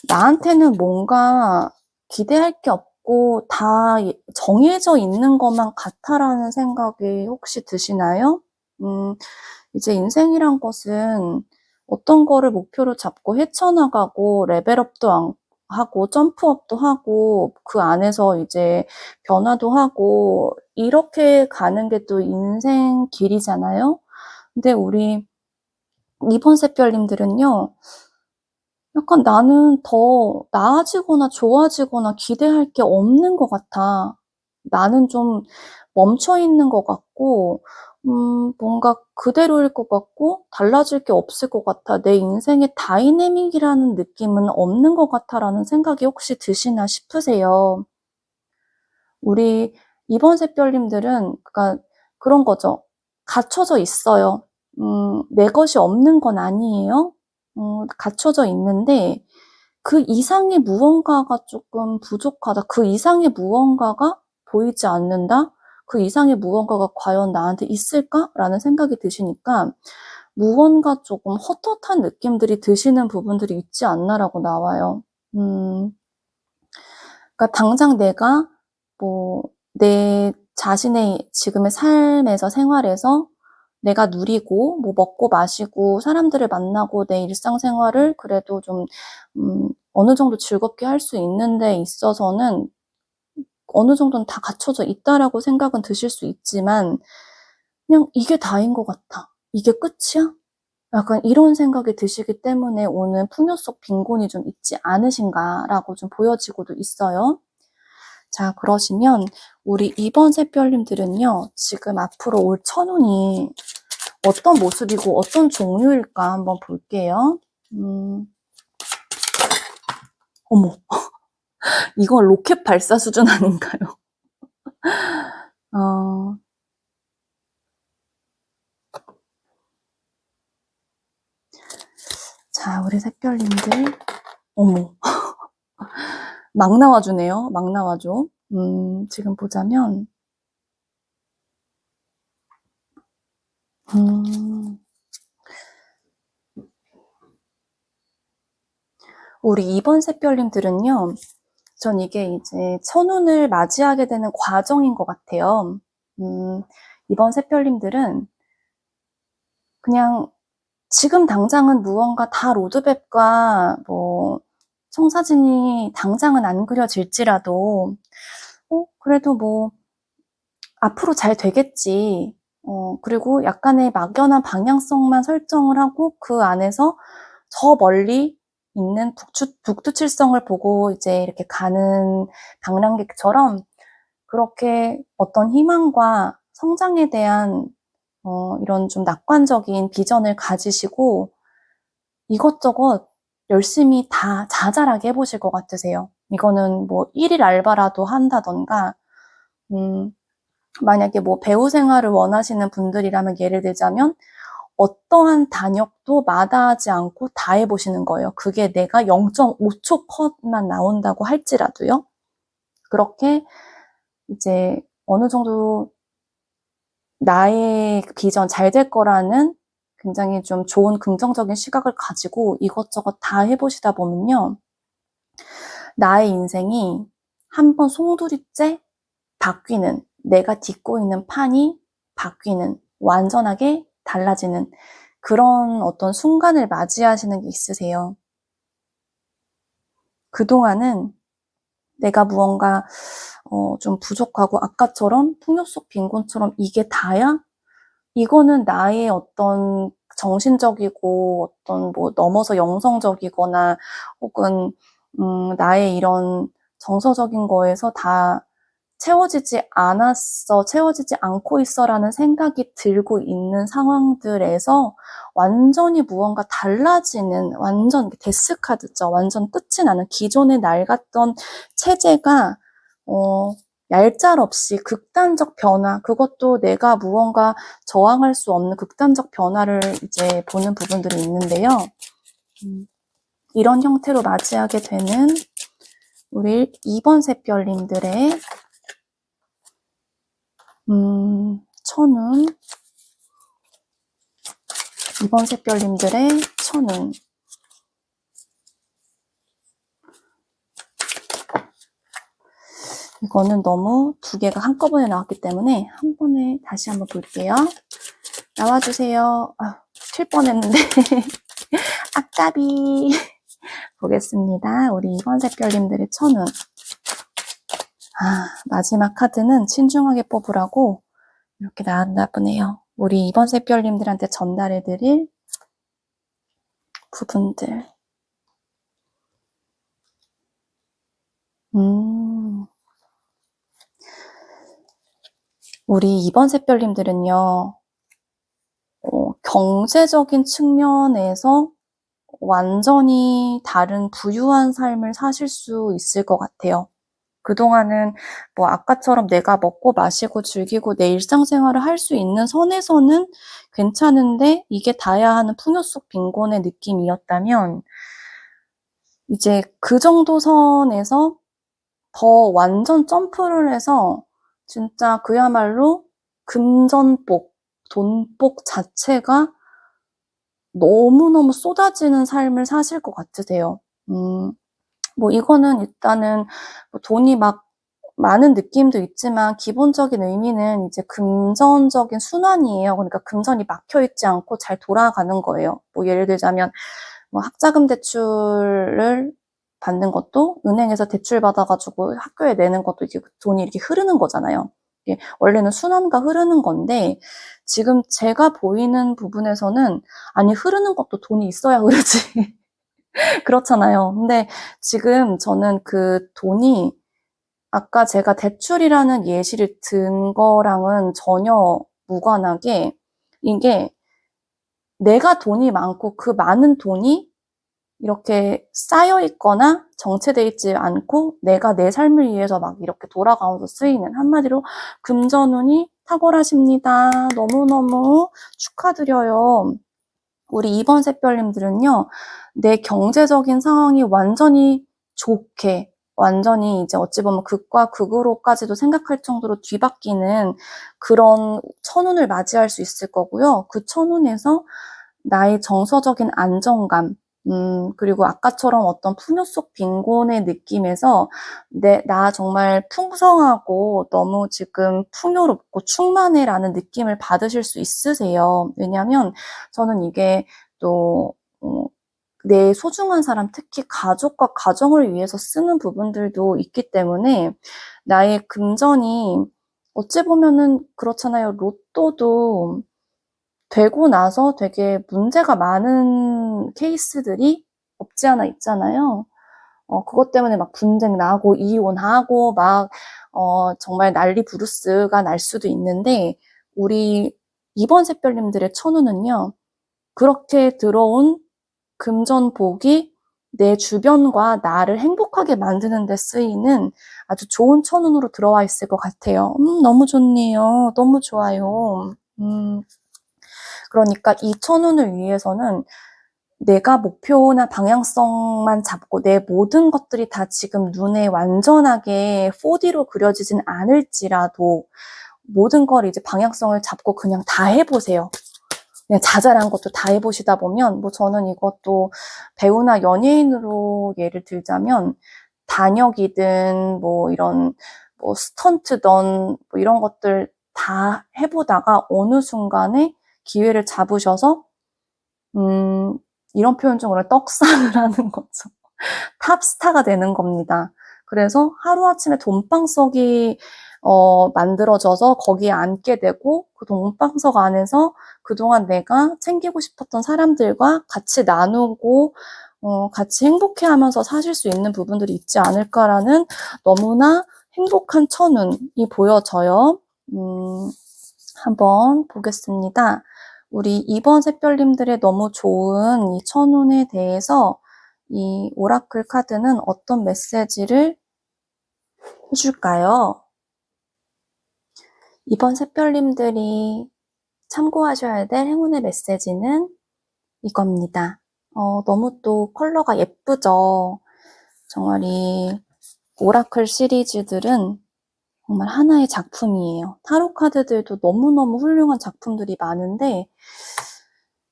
나한테는 뭔가 기대할 게 없고 다 정해져 있는 것만 같아라는 생각이 혹시 드시나요? 이제 인생이란 것은 어떤 거를 목표로 잡고 헤쳐나가고 레벨업도 하고 점프업도 하고 그 안에서 이제 변화도 하고 이렇게 가는 게 또 인생 길이잖아요. 근데 우리 이번 샛별님들은요, 약간 나는 더 나아지거나 좋아지거나 기대할 게 없는 것 같아. 나는 좀 멈춰 있는 것 같고, 뭔가 그대로일 것 같고, 달라질 게 없을 것 같아. 내 인생에 다이내믹이라는 느낌은 없는 것 같아라는 생각이 혹시 드시나 싶으세요. 우리 이번 샛별님들은, 그러니까 그런 거죠. 갖춰져 있어요. 내 것이 없는 건 아니에요. 갖춰져 있는데, 그 이상의 무언가가 조금 부족하다. 그 이상의 무언가가 보이지 않는다? 그 이상의 무언가가 과연 나한테 있을까? 라는 생각이 드시니까 무언가 조금 헛헛한 느낌들이 드시는 부분들이 있지 않나라고 나와요. 그러니까 당장 내가 내 자신의 지금의 삶에서 생활에서 내가 누리고 뭐 먹고 마시고 사람들을 만나고 내 일상생활을 그래도 좀 어느 정도 즐겁게 할 수 있는 데 있어서는 어느 정도는 다 갖춰져 있다라고 생각은 드실 수 있지만 그냥 이게 다인 것 같아. 이게 끝이야? 약간 이런 생각이 드시기 때문에 오는 풍요 속 빈곤이 좀 있지 않으신가라고 좀 보여지고도 있어요. 자, 그러시면 우리 이번 샛별님들은요, 지금 앞으로 올 천운이 어떤 모습이고 어떤 종류일까 한번 볼게요. 어머, 이건 로켓 발사 수준 아닌가요? 자, 우리 샛별님들. 어머, 막 나와주네요. 막 나와줘. 지금 보자면, 우리 이번 샛별님들은요, 전 이게 이제 천운을 맞이하게 되는 과정인 것 같아요. 이번 샛별님들은 그냥 지금 당장은 무언가 다 로드맵과 뭐 청사진이 당장은 안 그려질지라도 그래도 뭐 앞으로 잘 되겠지. 그리고 약간의 막연한 방향성만 설정을 하고 그 안에서 저 멀리 있는 북두칠성을 보고 이제 이렇게 가는 방랑객처럼 그렇게 어떤 희망과 성장에 대한 이런 좀 낙관적인 비전을 가지시고 이것저것 열심히 다 자잘하게 해보실 것 같으세요. 이거는 뭐 1일 알바라도 한다던가, 만약에 뭐 배우 생활을 원하시는 분들이라면 예를 들자면 어떠한 단역도 마다하지 않고 다 해보시는 거예요. 그게 내가 0.5초 컷만 나온다고 할지라도요. 그렇게 이제 어느 정도 나의 비전 잘 될 거라는 굉장히 좀 좋은 긍정적인 시각을 가지고 이것저것 다 해보시다 보면요. 나의 인생이 한번 송두리째 바뀌는, 내가 딛고 있는 판이 바뀌는, 완전하게 달라지는 그런 어떤 순간을 맞이하시는 게 있으세요. 그동안은 내가 무언가 좀 부족하고 아까처럼 풍요 속 빈곤처럼 이게 다야? 이거는 나의 어떤 정신적이고 어떤 뭐 넘어서 영성적이거나 혹은 나의 이런 정서적인 거에서 다 채워지지 않았어, 채워지지 않고 있어라는 생각이 들고 있는 상황들에서 완전히 무언가 달라지는 완전 데스카드죠. 완전 끝이 나는 기존에 낡았던 체제가 얄짤없이 극단적 변화, 그것도 내가 무언가 저항할 수 없는 극단적 변화를 이제 보는 부분들이 있는데요. 이런 형태로 맞이하게 되는 우리 2번 샛별님들의 천운, 2번 샛별님들의 천운. 이거는 너무 두 개가 한꺼번에 나왔기 때문에 한 번에 다시 한번 볼게요. 나와주세요. 튈 뻔했는데. 아까비. 보겠습니다. 우리 2번 샛별님들의 천운. 마지막 카드는 신중하게 뽑으라고 이렇게 나왔나 보네요. 우리 2번 샛별님들한테 전달해드릴 부분들. 우리 2번 샛별님들은요, 경제적인 측면에서 완전히 다른 부유한 삶을 사실 수 있을 것 같아요. 그동안은 뭐 아까처럼 내가 먹고 마시고 즐기고 내 일상생활을 할 수 있는 선에서는 괜찮은데 이게 다야 하는 풍요 속 빈곤의 느낌이었다면 이제 그 정도 선에서 더 완전 점프를 해서 진짜 그야말로 금전복, 돈복 자체가 너무너무 쏟아지는 삶을 사실 것 같으세요. 뭐 이거는 일단은 뭐 돈이 막 많은 느낌도 있지만 기본적인 의미는 이제 금전적인 순환이에요. 그러니까 금전이 막혀있지 않고 잘 돌아가는 거예요. 뭐 예를 들자면 뭐 학자금 대출을 받는 것도 은행에서 대출 받아가지고 학교에 내는 것도 이게 돈이 이렇게 흐르는 거잖아요. 이게 원래는 순환과 흐르는 건데 지금 제가 보이는 부분에서는 아니 흐르는 것도 돈이 있어야 흐르지. 그렇잖아요. 근데 지금 저는 그 돈이 아까 제가 대출이라는 예시를 든 거랑은 전혀 무관하게 이게 내가 돈이 많고 그 많은 돈이 이렇게 쌓여 있거나 정체되어 있지 않고 내가 내 삶을 위해서 막 이렇게 돌아가면서 쓰이는, 한마디로 금전운이 탁월하십니다. 너무너무 축하드려요. 우리 2번 샛별님들은요, 내 경제적인 상황이 완전히 좋게, 완전히 이제 어찌 보면 극과 극으로까지도 생각할 정도로 뒤바뀌는 그런 천운을 맞이할 수 있을 거고요. 그 천운에서 나의 정서적인 안정감, 그리고 아까처럼 어떤 풍요 속 빈곤의 느낌에서 나 정말 풍성하고 너무 지금 풍요롭고 충만해라는 느낌을 받으실 수 있으세요. 왜냐하면 저는 이게 또, 내 소중한 사람, 특히 가족과 가정을 위해서 쓰는 부분들도 있기 때문에 나의 금전이 어찌 보면은 그렇잖아요. 로또도 되고 나서 되게 문제가 많은 케이스들이 없지 않아 있잖아요. 그것 때문에 막 분쟁 나고 이혼하고 막 정말 난리 부르스가 날 수도 있는데 우리 2번 샛별님들의 천운은요. 그렇게 들어온 금전복이 내 주변과 나를 행복하게 만드는 데 쓰이는 아주 좋은 천운으로 들어와 있을 것 같아요. 너무 좋네요. 너무 좋아요. 그러니까 이 천운을 위해서는 내가 목표나 방향성만 잡고 내 모든 것들이 다 지금 눈에 완전하게 4D로 그려지진 않을지라도 모든 걸 이제 방향성을 잡고 그냥 다 해보세요. 그냥 자잘한 것도 다 해보시다 보면, 뭐 저는 이것도 배우나 연예인으로 예를 들자면 단역이든 뭐 이런 뭐 스턴트든 뭐 이런 것들 다 해보다가 어느 순간에 기회를 잡으셔서 이런 표현 중 오늘 떡상을 하는 거죠. 탑스타가 되는 겁니다. 그래서 하루아침에 돈방석이 만들어져서 거기에 앉게 되고 그 돈방석 안에서 그동안 내가 챙기고 싶었던 사람들과 같이 나누고 같이 행복해하면서 사실 수 있는 부분들이 있지 않을까라는 너무나 행복한 천운이 보여져요. 한번 보겠습니다. 우리 2번 샛별님들의 너무 좋은 이 천운에 대해서 이 오라클 카드는 어떤 메시지를 해줄까요? 2번 샛별님들이 참고하셔야 될 행운의 메시지는 이겁니다. 너무 또 컬러가 예쁘죠? 정말 이 오라클 시리즈들은 정말 하나의 작품이에요. 타로 카드들도 너무너무 훌륭한 작품들이 많은데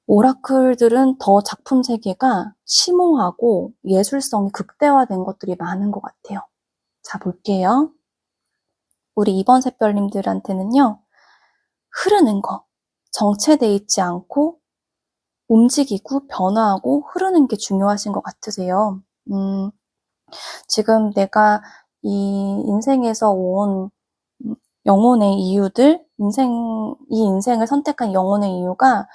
오라클들은 더 작품 세계가 심오하고 예술성이 극대화된 것들이 많은 것 같아요. 자, 볼게요. 우리 2번 샛별님들한테는요. 흐르는 거, 정체돼 있지 않고 움직이고 변화하고 흐르는 게 중요하신 것 같으세요. 지금 내가 이 인생에서 온 영혼의 이유들, 이 인생을 선택한 영혼의 이유가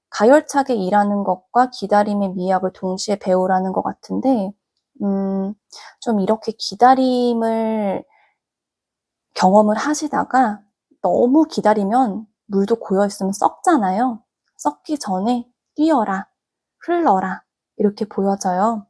가열차게 일하는 것과 기다림의 미학을 동시에 배우라는 것 같은데, 좀 이렇게 기다림을 경험을 하시다가 너무 기다리면 물도 고여있으면 썩잖아요. 썩기 전에 뛰어라, 흘러라, 이렇게 보여져요.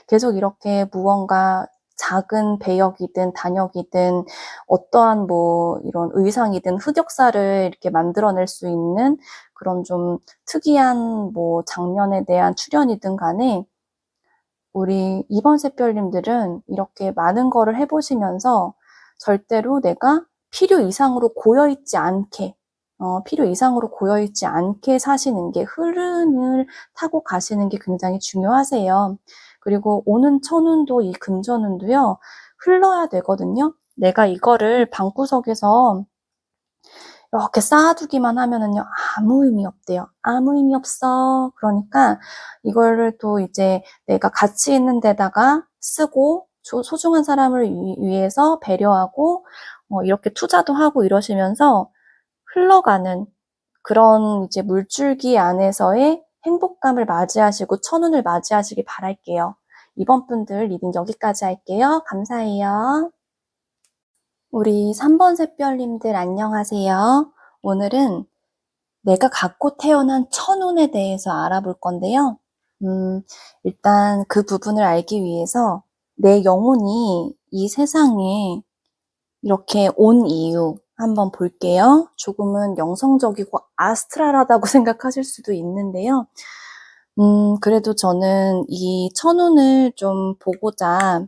계속 이렇게 무언가 작은 배역이든 단역이든 어떠한 뭐 이런 의상이든 흑역사를 이렇게 만들어낼 수 있는 그런 좀 특이한 뭐 장면에 대한 출연이든 간에 우리 2번 샛별님들은 이렇게 많은 거를 해보시면서 절대로 내가 필요 이상으로 고여있지 않게 필요 이상으로 고여있지 않게 사시는 게 흐름을 타고 가시는 게 굉장히 중요하세요. 그리고 오는 천운도 이 금전운도요. 흘러야 되거든요. 내가 이거를 방구석에서 이렇게 쌓아두기만 하면은요, 아무 의미 없대요. 아무 의미 없어. 그러니까 이거를 또 이제 내가 가치 있는 데다가 쓰고 소중한 사람을 위해서 배려하고 이렇게 투자도 하고 이러시면서 흘러가는 그런 이제 물줄기 안에서의 행복감을 맞이하시고 천운을 맞이하시길 바랄게요. 이번 분들 리딩 여기까지 할게요. 감사해요. 우리 3번 샛별님들 안녕하세요. 오늘은 내가 갖고 태어난 천운에 대해서 알아볼 건데요. 일단 그 부분을 알기 위해서 내 영혼이 이 세상에 이렇게 온 이유 한번 볼게요. 조금은 영성적이고 아스트랄하다고 생각하실 수도 있는데요. 그래도 저는 이 천운을 좀 보고자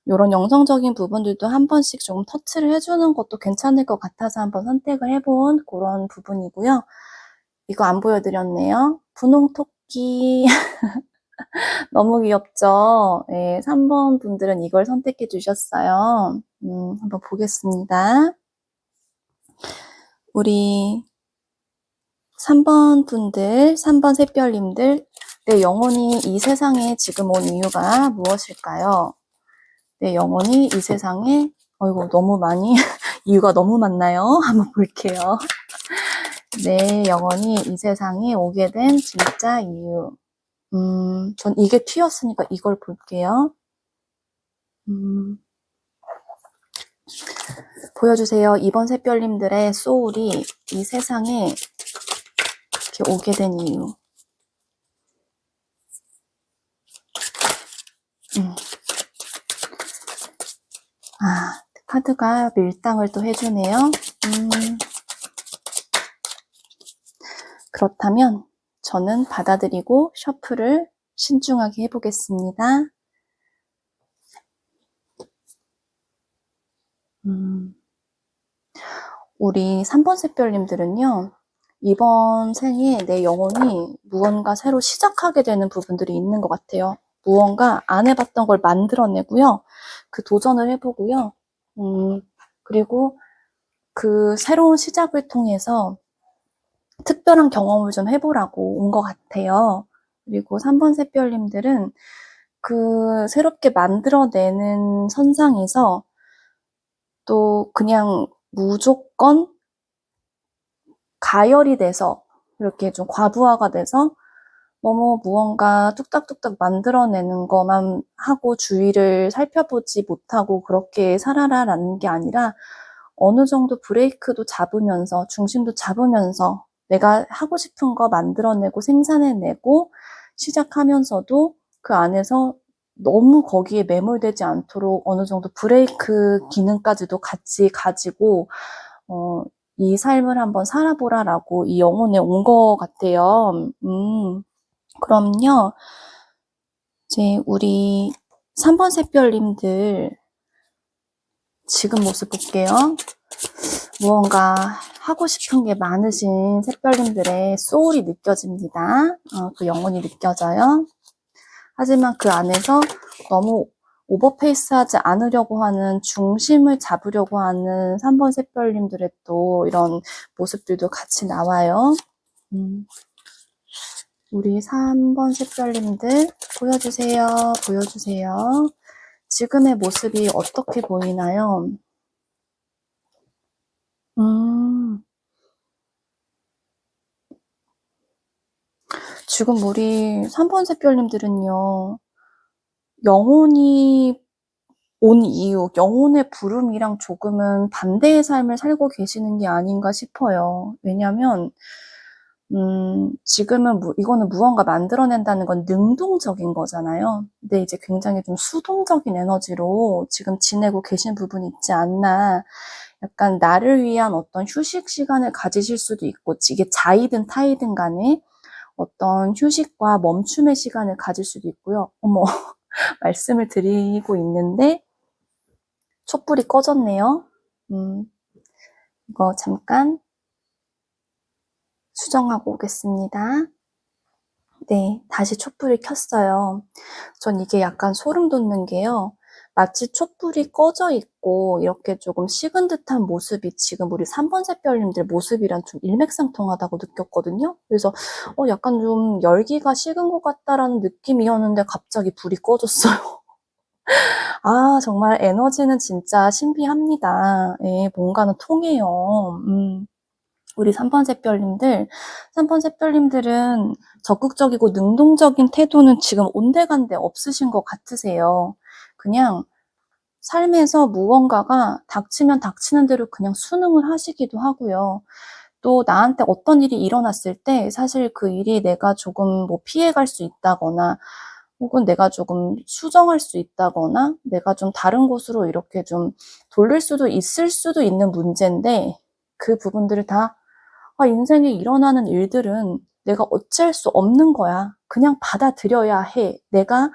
요런 영성적인 부분들도 한 번씩 좀 터치를 해주는 것도 괜찮을 것 같아서 한번 선택을 해본 그런 부분이고요. 이거 안 보여드렸네요. 분홍 토끼. 너무 귀엽죠? 네, 3번 분들은 이걸 선택해 주셨어요. 한번 보겠습니다. 우리 3번 분들, 3번 샛별님들, 내 영혼이 이 세상에 지금 온 이유가 무엇일까요? 내 영혼이 이 세상에, 어이구, 너무 많이, 이유가 너무 많나요? 한번 볼게요. 내 영혼이 이 세상에 오게 된 진짜 이유. 전 이게 튀었으니까 이걸 볼게요. 보여주세요. 이번 샛별님들의 소울이 이 세상에 이렇게 오게 된 이유. 카드가 밀당을 또 해주네요. 그렇다면 저는 받아들이고 셔플을 신중하게 해보겠습니다. 우리 3번 샛별님들은요. 이번 생에 내 영혼이 무언가 새로 시작하게 되는 부분들이 있는 것 같아요. 무언가 안 해봤던 걸 만들어내고요. 그 도전을 해보고요. 그리고 그 새로운 시작을 통해서 특별한 경험을 좀 해보라고 온 것 같아요. 그리고 3번 샛별님들은 그 새롭게 만들어내는 선상에서 또 그냥 무조건 가열이 돼서 이렇게 좀 과부하가 돼서 너무 무언가 뚝딱뚝딱 만들어내는 것만 하고 주위를 살펴보지 못하고 그렇게 살아라라는 게 아니라 어느 정도 브레이크도 잡으면서 중심도 잡으면서 내가 하고 싶은 거 만들어내고 생산해내고 시작하면서도 그 안에서 너무 거기에 매몰되지 않도록 어느 정도 브레이크 기능까지도 같이 가지고 이 삶을 한번 살아보라라고 이 영혼에 온 것 같아요. 그럼요. 이제 우리 3번 샛별님들 지금 모습 볼게요. 무언가 하고 싶은 게 많으신 샛별님들의 소울이 느껴집니다. 그 영혼이 느껴져요. 하지만 그 안에서 너무 오버페이스하지 않으려고 하는 중심을 잡으려고 하는 3번 샛별님들의 또 이런 모습들도 같이 나와요. 우리 3번 샛별님들 보여주세요. 보여주세요. 지금의 모습이 어떻게 보이나요? 지금 우리 3번 샛별님들은요. 영혼이 온 이유, 영혼의 부름이랑 조금은 반대의 삶을 살고 계시는 게 아닌가 싶어요. 왜냐면 지금은 이거는 무언가 만들어낸다는 건 능동적인 거잖아요. 근데 이제 굉장히 좀 수동적인 에너지로 지금 지내고 계신 부분이 있지 않나. 약간 나를 위한 어떤 휴식 시간을 가지실 수도 있고, 이게 자이든 타이든 간에 어떤 휴식과 멈춤의 시간을 가질 수도 있고요. 어머, 말씀을 드리고 있는데 촛불이 꺼졌네요. 이거 잠깐 수정하고 오겠습니다. 네, 다시 촛불이 켰어요. 전 이게 약간 소름 돋는 게요. 마치 촛불이 꺼져 있고 이렇게 조금 식은 듯한 모습이 지금 우리 3번 샛별님들 모습이랑 좀 일맥상통하다고 느꼈거든요. 그래서 약간 좀 열기가 식은 것 같다라는 느낌이었는데 갑자기 불이 꺼졌어요. 아, 정말 에너지는 진짜 신비합니다. 예, 뭔가는 통해요. 우리 3번 샛별님들, 3번 샛별님들은 적극적이고 능동적인 태도는 지금 온데간데 없으신 것 같으세요. 그냥 삶에서 무언가가 닥치면 닥치는 대로 그냥 순응을 하시기도 하고요. 또 나한테 어떤 일이 일어났을 때 사실 그 일이 내가 조금 뭐 피해갈 수 있다거나 혹은 내가 조금 수정할 수 있다거나 내가 좀 다른 곳으로 이렇게 좀 돌릴 수도 있을 수도 있는 문제인데 그 부분들을 다 인생에 일어나는 일들은 내가 어찌할 수 없는 거야. 그냥 받아들여야 해. 내가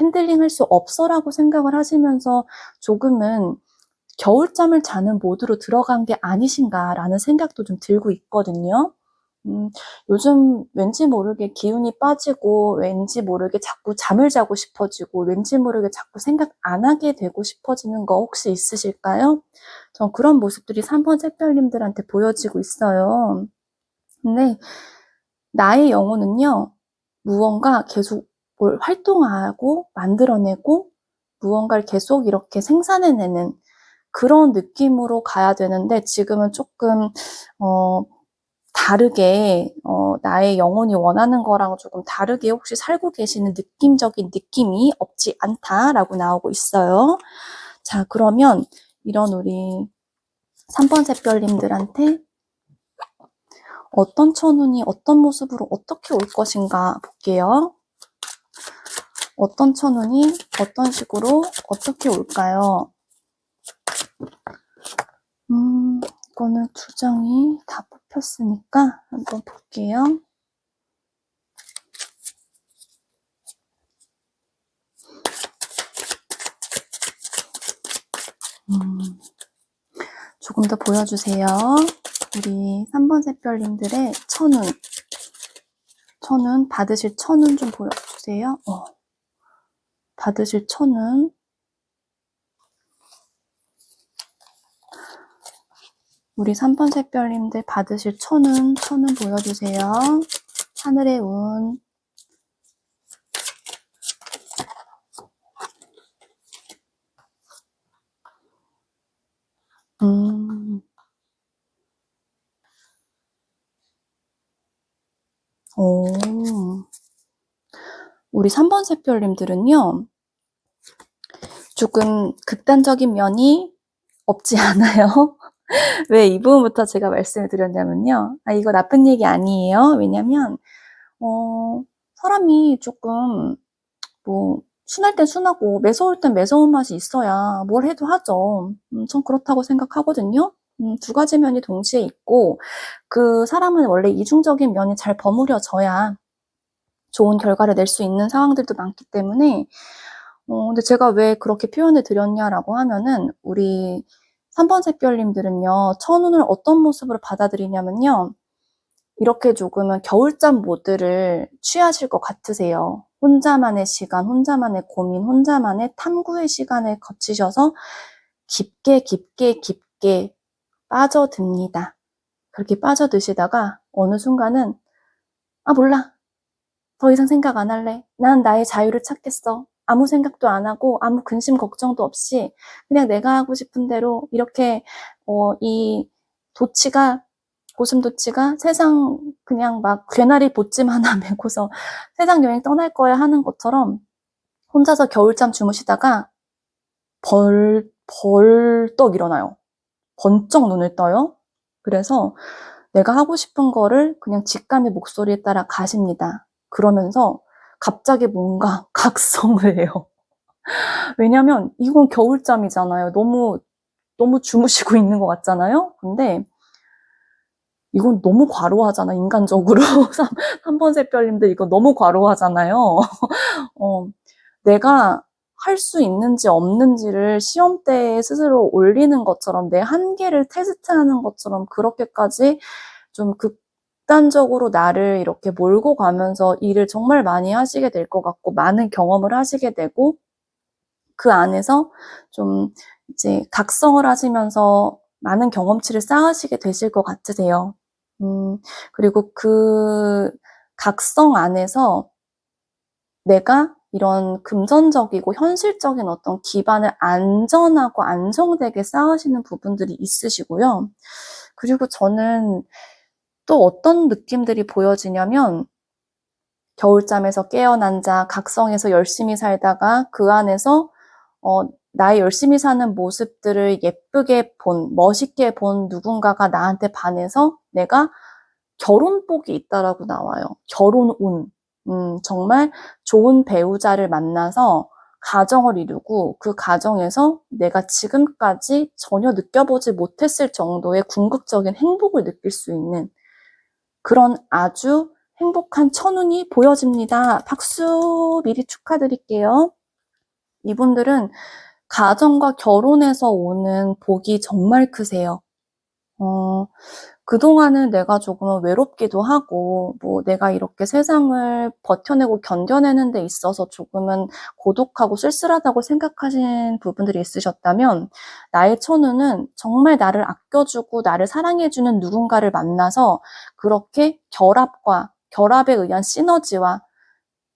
핸들링할 수 없어라고 생각을 하시면서 조금은 겨울잠을 자는 모드로 들어간 게 아니신가라는 생각도 좀 들고 있거든요. 요즘 왠지 모르게 기운이 빠지고 왠지 모르게 자꾸 잠을 자고 싶어지고 왠지 모르게 자꾸 생각 안 하게 되고 싶어지는 거 혹시 있으실까요? 전 그런 모습들이 3번 샛별님들한테 보여지고 있어요. 근데 나의 영혼은요, 무언가 계속 뭘 활동하고 만들어내고 무언가를 계속 이렇게 생산해내는 그런 느낌으로 가야 되는데 지금은 조금 다르게 나의 영혼이 원하는 거랑 조금 다르게 혹시 살고 계시는 느낌적인 느낌이 없지 않다라고 나오고 있어요. 자, 그러면 이런 우리 3번 샛별님들한테 어떤 천운이 어떤 모습으로 어떻게 올 것인가 볼게요. 어떤 천운이 어떤 식으로 어떻게 올까요? 이거는 두 장이 다 뽑혔으니까 한번 볼게요. 조금 더 보여주세요. 우리 3번 샛별님들의 천운 받으실 천운 좀 보여주세요. 받으실 천운. 우리 3번 샛별님들 받으실 천운 보여주세요. 하늘의 운. 우리 3번 샛별님들은요, 조금 극단적인 면이 없지 않아요? 왜 이 부분부터 제가 말씀을 드렸냐면요. 이거 나쁜 얘기 아니에요. 왜냐면, 사람이 조금, 순할 땐 순하고, 매서울 땐 매서운 맛이 있어야 뭘 해도 하죠. 전 그렇다고 생각하거든요. 두 가지 면이 동시에 있고, 그 사람은 원래 이중적인 면이 잘 버무려져야 좋은 결과를 낼 수 있는 상황들도 많기 때문에, 근데 제가 왜 그렇게 표현을 드렸냐라고 하면은, 우리 3번 샛별님들은요, 천운을 어떤 모습으로 받아들이냐면요, 이렇게 조금은 겨울잠 모드를 취하실 것 같으세요. 혼자만의 시간, 혼자만의 고민, 혼자만의 탐구의 시간을 거치셔서 깊게 빠져듭니다. 그렇게 빠져드시다가 어느 순간은 몰라. 더 이상 생각 안 할래. 난 나의 자유를 찾겠어. 아무 생각도 안 하고 아무 근심 걱정도 없이 그냥 내가 하고 싶은 대로 이렇게 이 고슴도치가 세상 그냥 막 괴나리 보찜 하나 메고서 세상 여행 떠날 거야 하는 것처럼 혼자서 겨울잠 주무시다가 벌떡 일어나요. 번쩍 눈을 떠요. 그래서 내가 하고 싶은 거를 그냥 직감의 목소리에 따라 가십니다. 그러면서 갑자기 뭔가 각성을 해요. 왜냐면 이건 겨울잠이잖아요. 너무 주무시고 있는 것 같잖아요. 근데 이건 너무 과로하잖아, 인간적으로. 3번 샛별님들 이거 너무 과로하잖아요. 내가 할 수 있는지 없는지를 시험대에 스스로 올리는 것처럼 내 한계를 테스트하는 것처럼 그렇게까지 좀 극단적으로 나를 이렇게 몰고 가면서 일을 정말 많이 하시게 될 것 같고 많은 경험을 하시게 되고 그 안에서 좀 이제 각성을 하시면서 많은 경험치를 쌓으시게 되실 것 같으세요. 그리고 그 각성 안에서 내가 이런 금전적이고 현실적인 어떤 기반을 안전하고 안정되게 쌓으시는 부분들이 있으시고요. 그리고 저는 또 어떤 느낌들이 보여지냐면 겨울잠에서 깨어난 자, 각성해서 열심히 살다가 그 안에서 나의 열심히 사는 모습들을 예쁘게 멋있게 본 누군가가 나한테 반해서 내가 결혼복이 있다라고 나와요. 결혼운. 정말 좋은 배우자를 만나서 가정을 이루고 그 가정에서 내가 지금까지 전혀 느껴보지 못했을 정도의 궁극적인 행복을 느낄 수 있는 그런 아주 행복한 천운이 보여집니다. 박수 미리 축하드릴게요. 이분들은 가정과 결혼에서 오는 복이 정말 크세요. 그동안은 내가 조금은 외롭기도 하고, 내가 이렇게 세상을 버텨내고 견뎌내는 데 있어서 조금은 고독하고 쓸쓸하다고 생각하신 부분들이 있으셨다면, 나의 천우는 정말 나를 아껴주고 나를 사랑해주는 누군가를 만나서 그렇게 결합에 의한 시너지와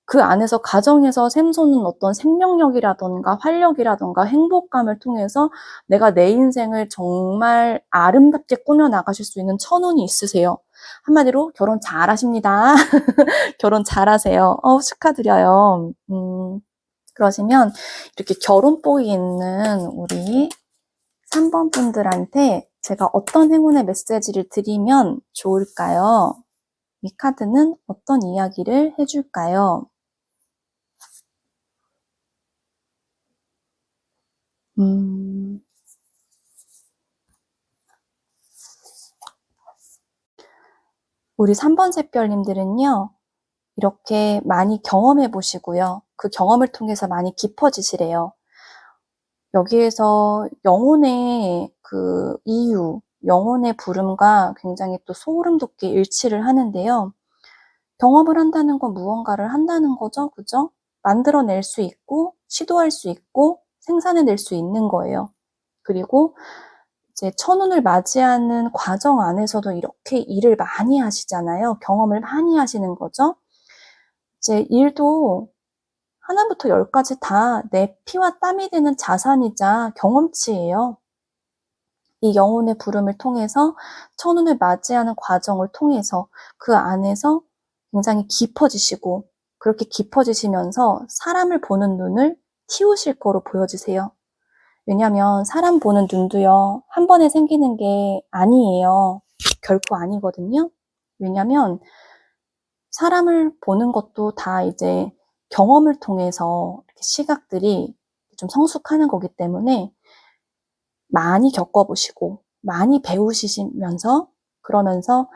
그 안에서 가정에서 샘솟는 어떤 생명력이라던가 활력이라던가 행복감을 통해서 내가 내 인생을 정말 아름답게 꾸며나가실 수 있는 천운이 있으세요. 한마디로 결혼 잘하십니다. 결혼 잘하세요. 축하드려요. 그러시면 이렇게 결혼복이 있는 우리 3번 분들한테 제가 어떤 행운의 메시지를 드리면 좋을까요? 이 카드는 어떤 이야기를 해줄까요? 우리 3번 샛별님들은요, 이렇게 많이 경험해 보시고요. 그 경험을 통해서 많이 깊어지시래요. 여기에서 영혼의 그 이유, 영혼의 부름과 굉장히 또 소름 돋게 일치를 하는데요. 경험을 한다는 건 무언가를 한다는 거죠. 그죠? 만들어낼 수 있고, 시도할 수 있고, 생산해낼 수 있는 거예요. 그리고 이제 천운을 맞이하는 과정 안에서도 이렇게 일을 많이 하시잖아요. 경험을 많이 하시는 거죠. 이제 일도 하나부터 열까지 다 내 피와 땀이 되는 자산이자 경험치예요. 이 영혼의 부름을 통해서 천운을 맞이하는 과정을 통해서 그 안에서 굉장히 깊어지시고 그렇게 깊어지시면서 사람을 보는 눈을 틔우실 거로 보여지세요. 왜냐면 사람 보는 눈도요, 한 번에 생기는 게 아니에요. 결코 아니거든요. 왜냐면 사람을 보는 것도 다 이제 경험을 통해서 이렇게 시각들이 좀 성숙하는 거기 때문에 많이 겪어보시고 많이 배우시면서 그러면서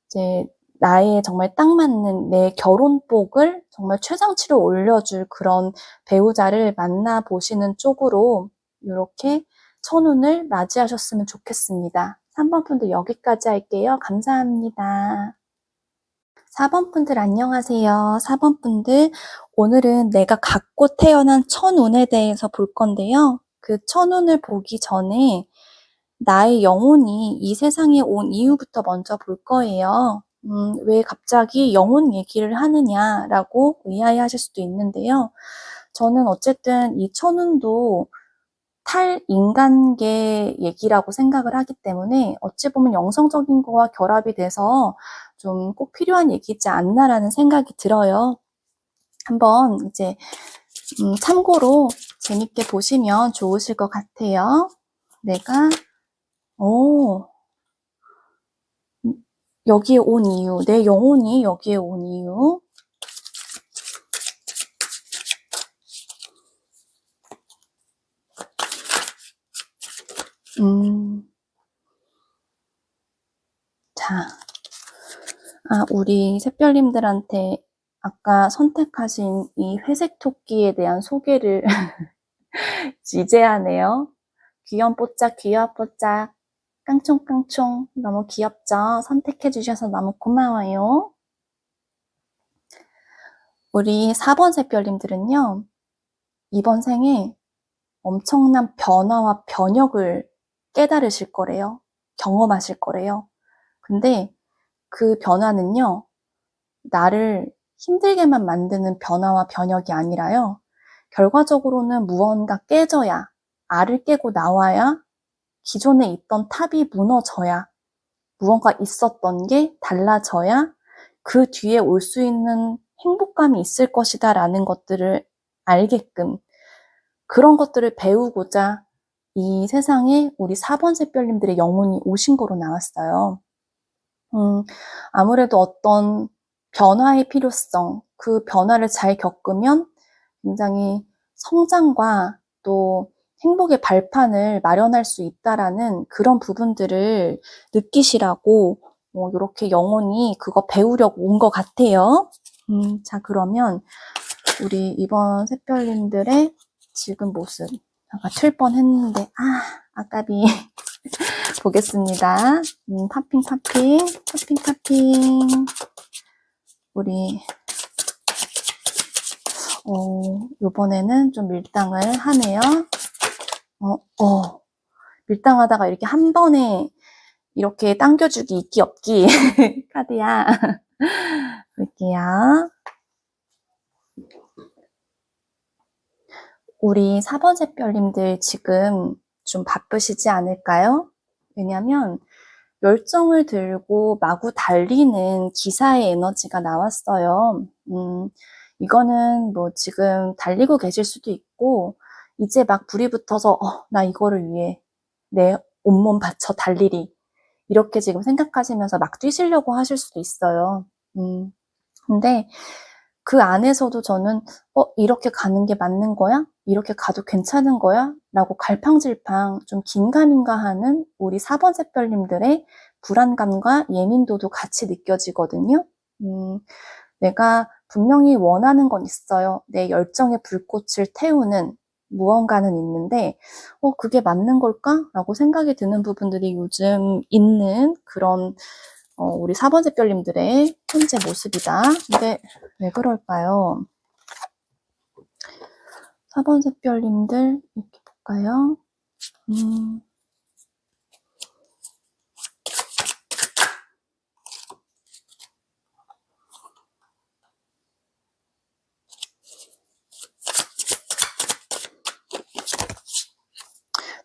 이제 나의 정말 딱 맞는 내 결혼복을 정말 최상치로 올려줄 그런 배우자를 만나보시는 쪽으로 이렇게 천운을 맞이하셨으면 좋겠습니다. 3번 분들 여기까지 할게요. 감사합니다. 4번 분들 안녕하세요. 4번 분들 오늘은 내가 갖고 태어난 천운에 대해서 볼 건데요. 그 천운을 보기 전에 나의 영혼이 이 세상에 온 이유부터 먼저 볼 거예요. 왜 갑자기 영혼 얘기를 하느냐라고 의아해하실 수도 있는데요. 저는 어쨌든 이 천운도 탈인간계 얘기라고 생각을 하기 때문에 어찌 보면 영성적인 거와 결합이 돼서 좀 꼭 필요한 얘기지 않나라는 생각이 들어요. 한번 이제 참고로 재밌게 보시면 좋으실 것 같아요. 내가 여기에 온 이유, 내 영혼이 여기에 온 이유. 자, 우리 샛별님들한테 아까 선택하신 이 회색 토끼에 대한 소개를 이제 하네요. 귀염뽀짝, 귀여뽀짝, 깡총깡총. 너무 귀엽죠? 선택해주셔서 너무 고마워요. 우리 4번 샛별님들은요, 이번 생에 엄청난 변화와 변혁을 깨달으실 거래요. 경험하실 거래요. 근데 그 변화는요, 나를 힘들게만 만드는 변화와 변혁이 아니라요, 결과적으로는 무언가 깨져야, 알을 깨고 나와야 기존에 있던 탑이 무너져야 무언가 있었던 게 달라져야 그 뒤에 올 수 있는 행복감이 있을 것이다 라는 것들을 알게끔 그런 것들을 배우고자 이 세상에 우리 4번 샛별님들의 영혼이 오신 거로 나왔어요. 아무래도 어떤 변화의 필요성, 그 변화를 잘 겪으면 굉장히 성장과 또 행복의 발판을 마련할 수 있다라는 그런 부분들을 느끼시라고 이렇게 영혼이 그거 배우려고 온 것 같아요. 자, 그러면 우리 이번 샛별님들의 지금 모습. 아까 틀 뻔했는데 아까비. 보겠습니다. 파핑. 우리 요번에는 좀 밀당을 하네요. 밀당하다가 이렇게 한 번에 이렇게 당겨주기 있기 없기 카드야. 볼게요. 우리 4번 샛별님들 지금 좀 바쁘시지 않을까요? 왜냐면 열정을 들고 마구 달리는 기사의 에너지가 나왔어요. 이거는 뭐 지금 달리고 계실 수도 있고 이제 막 불이 붙어서 나 이거를 위해 내 온몸 바쳐 달리리 이렇게 지금 생각하시면서 막 뛰시려고 하실 수도 있어요. 근데 그 안에서도 저는 이렇게 가는 게 맞는 거야? 이렇게 가도 괜찮은 거야? 라고 갈팡질팡 좀 긴가민가하는 우리 4번 샛별님들의 불안감과 예민도도 같이 느껴지거든요. 내가 분명히 원하는 건 있어요. 내 열정의 불꽃을 태우는 무언가는 있는데 그게 맞는 걸까? 라고 생각이 드는 부분들이 요즘 있는 그런 우리 4번 샛별님들의 현재 모습이다. 근데 왜 그럴까요? 4번 샛별님들 이렇게 볼까요?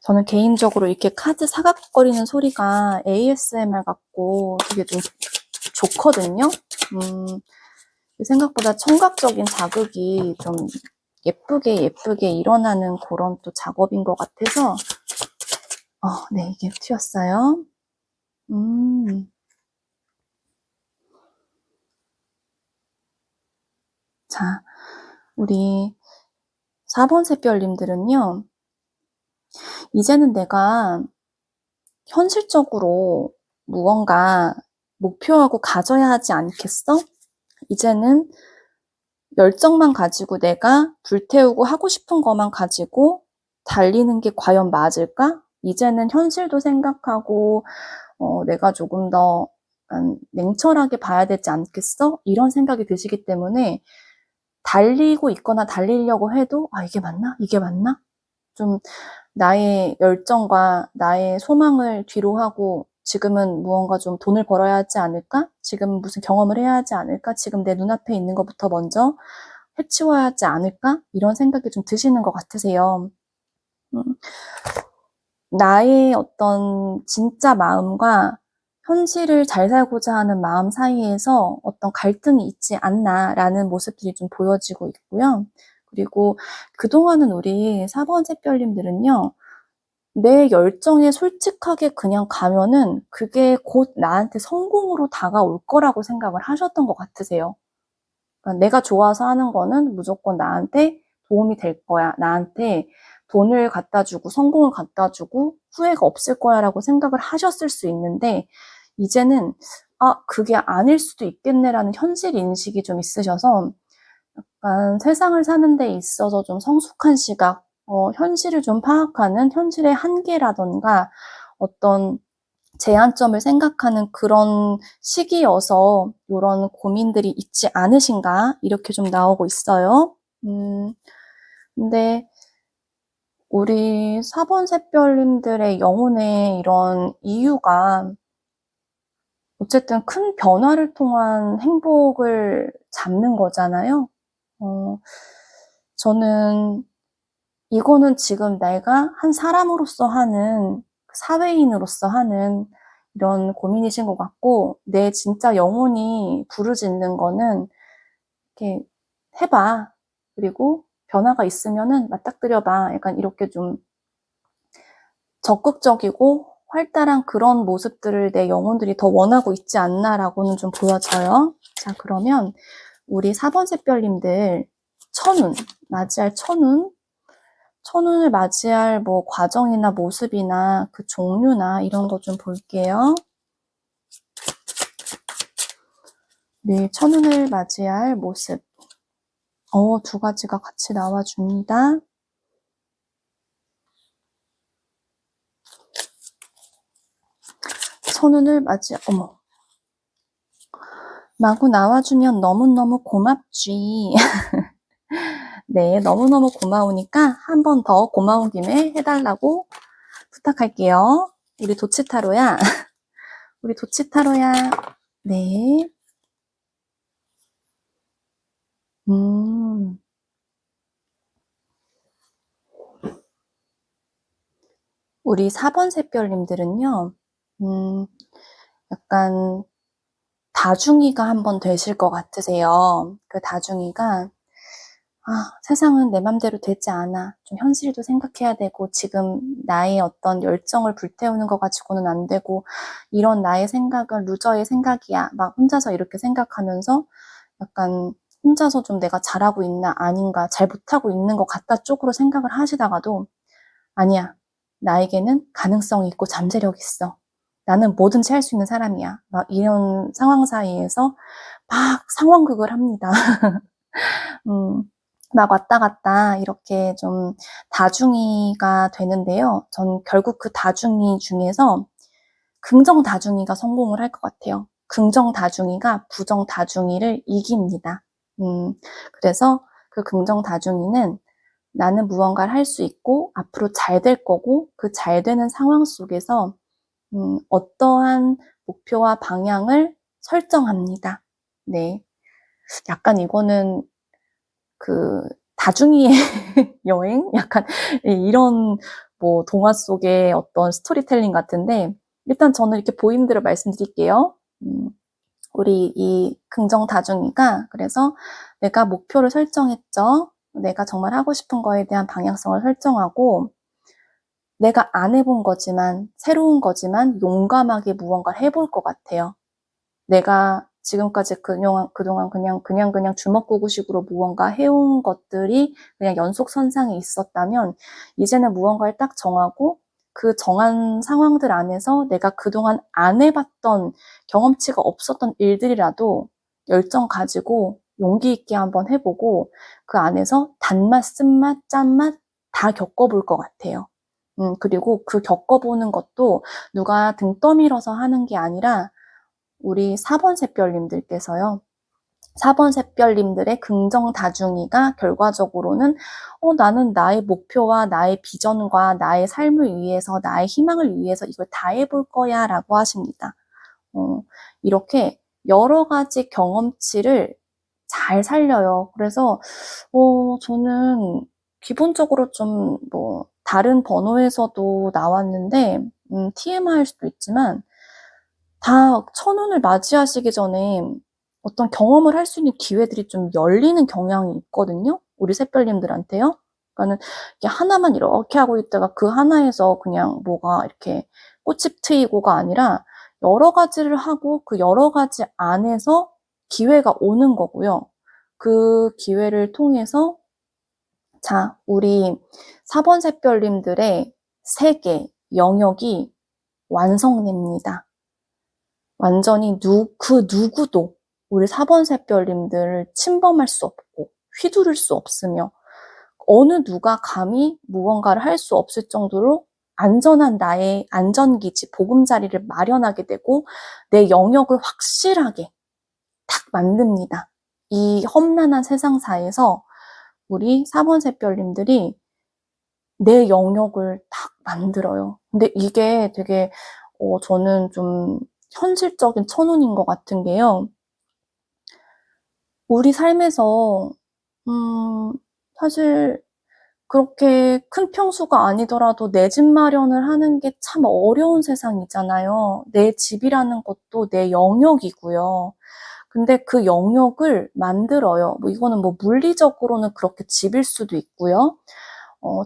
저는 개인적으로 이렇게 카드 사각거리는 소리가 ASMR 같고 되게 좀 좋거든요. 생각보다 청각적인 자극이 좀 예쁘게 일어나는 그런 또 작업인 것 같아서 네, 이게 튀었어요. 자, 우리 4번 샛별님들은요. 이제는 내가 현실적으로 무언가 목표하고 가져야 하지 않겠어? 이제는 열정만 가지고 내가 불태우고 하고 싶은 것만 가지고 달리는 게 과연 맞을까? 이제는 현실도 생각하고 내가 조금 더 냉철하게 봐야 되지 않겠어? 이런 생각이 드시기 때문에 달리고 있거나 달리려고 해도 이게 맞나? 이게 맞나? 좀 나의 열정과 나의 소망을 뒤로 하고 지금은 무언가 좀 돈을 벌어야 하지 않을까? 지금 무슨 경험을 해야 하지 않을까? 지금 내 눈앞에 있는 것부터 먼저 해치워야 하지 않을까? 이런 생각이 좀 드시는 것 같으세요. 나의 어떤 진짜 마음과 현실을 잘 살고자 하는 마음 사이에서 어떤 갈등이 있지 않나라는 모습들이 좀 보여지고 있고요. 그리고 그동안은 우리 4번 샛별님들은요. 내 열정에 솔직하게 그냥 가면은 그게 곧 나한테 성공으로 다가올 거라고 생각을 하셨던 것 같으세요. 그러니까 내가 좋아서 하는 거는 무조건 나한테 도움이 될 거야. 나한테 돈을 갖다 주고 성공을 갖다 주고 후회가 없을 거야 라고 생각을 하셨을 수 있는데 이제는 그게 아닐 수도 있겠네라는 현실 인식이 좀 있으셔서 약간 세상을 사는 데 있어서 좀 성숙한 시각, 현실을 좀 파악하는 현실의 한계라던가 어떤 제한점을 생각하는 그런 시기여서 이런 고민들이 있지 않으신가 이렇게 좀 나오고 있어요. 근데 우리 4번 샛별님들의 영혼의 이런 이유가 어쨌든 큰 변화를 통한 행복을 잡는 거잖아요. 저는 이거는 지금 내가 한 사람으로서 하는, 사회인으로서 하는 이런 고민이신 것 같고, 내 진짜 영혼이 부르짖는 거는 이렇게 해봐. 그리고 변화가 있으면은 맞닥뜨려봐. 약간 이렇게 좀 적극적이고 활달한 그런 모습들을 내 영혼들이 더 원하고 있지 않나라고는 좀 보여져요. 자, 그러면 우리 4번 샛별님들 천운, 맞이할 천운을 맞이할 뭐 과정이나 모습이나 그 종류나 이런 거 좀 볼게요. 네, 천운을 맞이할 모습. 두 가지가 같이 나와줍니다. 천운을 마구 나와주면 너무너무 고맙지. 네, 너무너무 고마우니까 한 번 더 고마운 김에 해달라고 부탁할게요. 우리 도치타로야. 우리 도치타로야. 네. 우리 4번 샛별님들은요, 약간 다중이가 한번 되실 것 같으세요. 그 다중이가 세상은 내 맘대로 되지 않아. 좀 현실도 생각해야 되고, 지금 나의 어떤 열정을 불태우는 거 가지고는 안 되고, 이런 나의 생각은 루저의 생각이야. 막 혼자서 이렇게 생각하면서 약간 혼자서 좀 내가 잘하고 있나 아닌가, 잘 못하고 있는 것 같다 쪽으로 생각을 하시다가도, 아니야. 나에게는 가능성이 있고 잠재력이 있어. 나는 뭐든지 할 수 있는 사람이야. 막 이런 상황 사이에서 막 상황극을 합니다. 막 왔다 갔다 이렇게 좀 다중이가 되는데요. 전 결국 그 다중이 중에서 긍정 다중이가 성공을 할 것 같아요. 긍정 다중이가 부정 다중이를 이깁니다. 그래서 그 긍정 다중이는 나는 무언가를 할 수 있고 앞으로 잘 될 거고 그 잘 되는 상황 속에서 어떠한 목표와 방향을 설정합니다. 네. 약간 이거는 그 다중이의 여행? 약간 이런 뭐 동화 속의 어떤 스토리텔링 같은데 일단 저는 이렇게 보이는 대로 말씀드릴게요. 우리 이 긍정 다중이가 그래서 내가 목표를 설정했죠. 내가 정말 하고 싶은 거에 대한 방향성을 설정하고 내가 안 해본 거지만 새로운 거지만 용감하게 무언가를 해볼 것 같아요. 내가 지금까지 그동안 그냥 주먹구구식으로 무언가 해온 것들이 그냥 연속선상에 있었다면 이제는 무언가를 딱 정하고 그 정한 상황들 안에서 내가 그동안 안 해봤던 경험치가 없었던 일들이라도 열정 가지고 용기 있게 한번 해보고 그 안에서 단맛, 쓴맛, 짠맛 다 겪어볼 것 같아요. 그리고 그 겪어보는 것도 누가 등 떠밀어서 하는 게 아니라 우리 4번 샛별님들께서요. 4번 샛별님들의 긍정 다중이가 결과적으로는 나는 나의 목표와 나의 비전과 나의 삶을 위해서 나의 희망을 위해서 이걸 다 해볼 거야 라고 하십니다. 이렇게 여러 가지 경험치를 잘 살려요. 그래서 저는 기본적으로 좀 뭐 다른 번호에서도 나왔는데 TMI일 수도 있지만 다 천운을 맞이하시기 전에 어떤 경험을 할 수 있는 기회들이 좀 열리는 경향이 있거든요. 우리 샛별님들한테요. 그러니까는 이게 하나만 이렇게 하고 있다가 그 하나에서 그냥 뭐가 이렇게 꽃이 트이고가 아니라 여러 가지를 하고 그 여러 가지 안에서 기회가 오는 거고요. 그 기회를 통해서 자, 우리 4번 샛별님들의 세계, 영역이 완성됩니다. 완전히 그 누구도 우리 4번 샛별님들을 침범할 수 없고 휘두를 수 없으며 어느 누가 감히 무언가를 할 수 없을 정도로 안전한 나의 안전기지, 보금자리를 마련하게 되고 내 영역을 확실하게 탁 만듭니다. 이 험난한 세상사에서 우리 4번 샛별님들이 내 영역을 탁 만들어요. 근데 이게 되게 저는 좀 현실적인 천운인 것 같은 게요. 우리 삶에서 사실 그렇게 큰 평수가 아니더라도 내 집 마련을 하는 게 참 어려운 세상이잖아요. 내 집이라는 것도 내 영역이고요. 근데 그 영역을 만들어요. 뭐 이거는 뭐 물리적으로는 그렇게 집일 수도 있고요.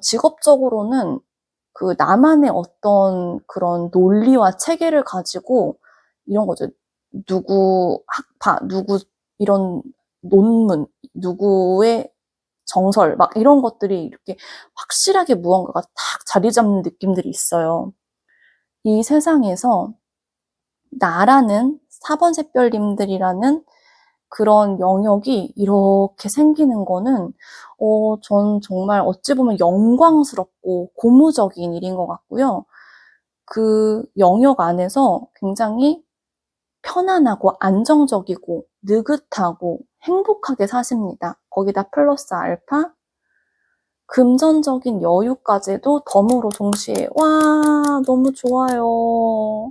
직업적으로는 그 나만의 어떤 그런 논리와 체계를 가지고 이런 거죠. 누구 학파, 누구 이런 논문, 누구의 정설, 막 이런 것들이 이렇게 확실하게 무언가가 딱 자리 잡는 느낌들이 있어요. 이 세상에서 나라는 4번 샛별님들이라는 그런 영역이 이렇게 생기는 거는 전 정말 어찌 보면 영광스럽고 고무적인 일인 것 같고요. 그 영역 안에서 굉장히 편안하고 안정적이고 느긋하고 행복하게 사십니다. 거기다 플러스 알파 금전적인 여유까지도 덤으로 동시에 와 너무 좋아요.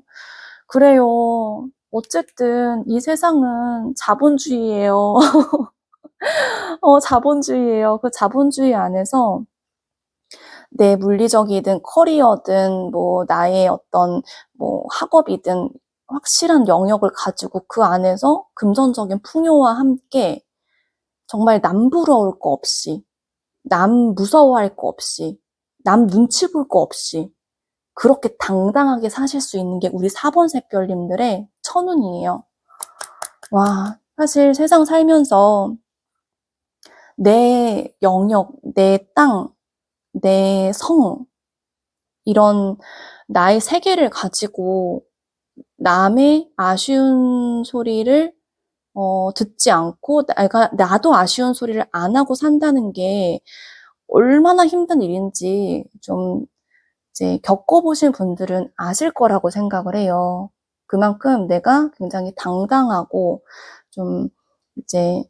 그래요. 어쨌든 이 세상은 자본주의예요. 자본주의예요. 그 자본주의 안에서 내 물리적이든 커리어든 뭐 나의 어떤 뭐 학업이든 확실한 영역을 가지고 그 안에서 금전적인 풍요와 함께 정말 남 부러울 거 없이, 남 무서워할 거 없이, 남 눈치 볼 거 없이 그렇게 당당하게 사실 수 있는 게 우리 4번 샛별님들의 천운이에요. 와, 사실 세상 살면서 내 영역, 내 땅, 내 성, 이런 나의 세계를 가지고 남의 아쉬운 소리를 듣지 않고 나도 아쉬운 소리를 안 하고 산다는 게 얼마나 힘든 일인지 좀 이제 겪어보신 분들은 아실 거라고 생각을 해요. 그만큼 내가 굉장히 당당하고 좀 이제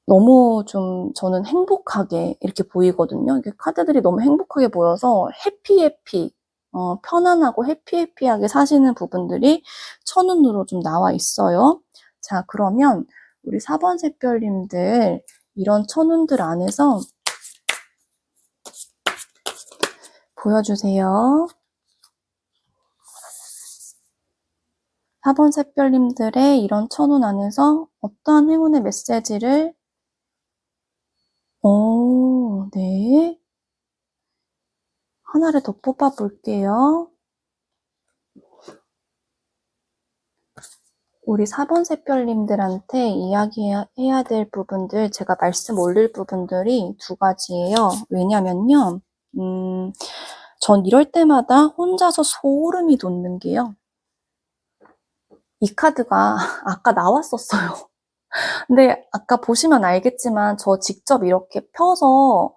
너무 좀 저는 행복하게 이렇게 보이거든요. 이게 카드들이 너무 행복하게 보여서 해피, 편안하고 해피하게 사시는 부분들이 천운으로 좀 나와 있어요. 자, 그러면 우리 4번 샛별님들 이런 천운들 안에서 보여주세요. 4번 샛별님들의 이런 천운 안에서 어떠한 행운의 메시지를 네. 하나를 더 뽑아볼게요. 우리 4번 샛별님들한테 이야기해야 될 부분들, 제가 말씀 올릴 부분들이 두 가지예요. 왜냐면요, 전 이럴 때마다 혼자서 소름이 돋는 게요. 이 카드가 아까 나왔었어요. 근데 아까 보시면 알겠지만 저 직접 이렇게 펴서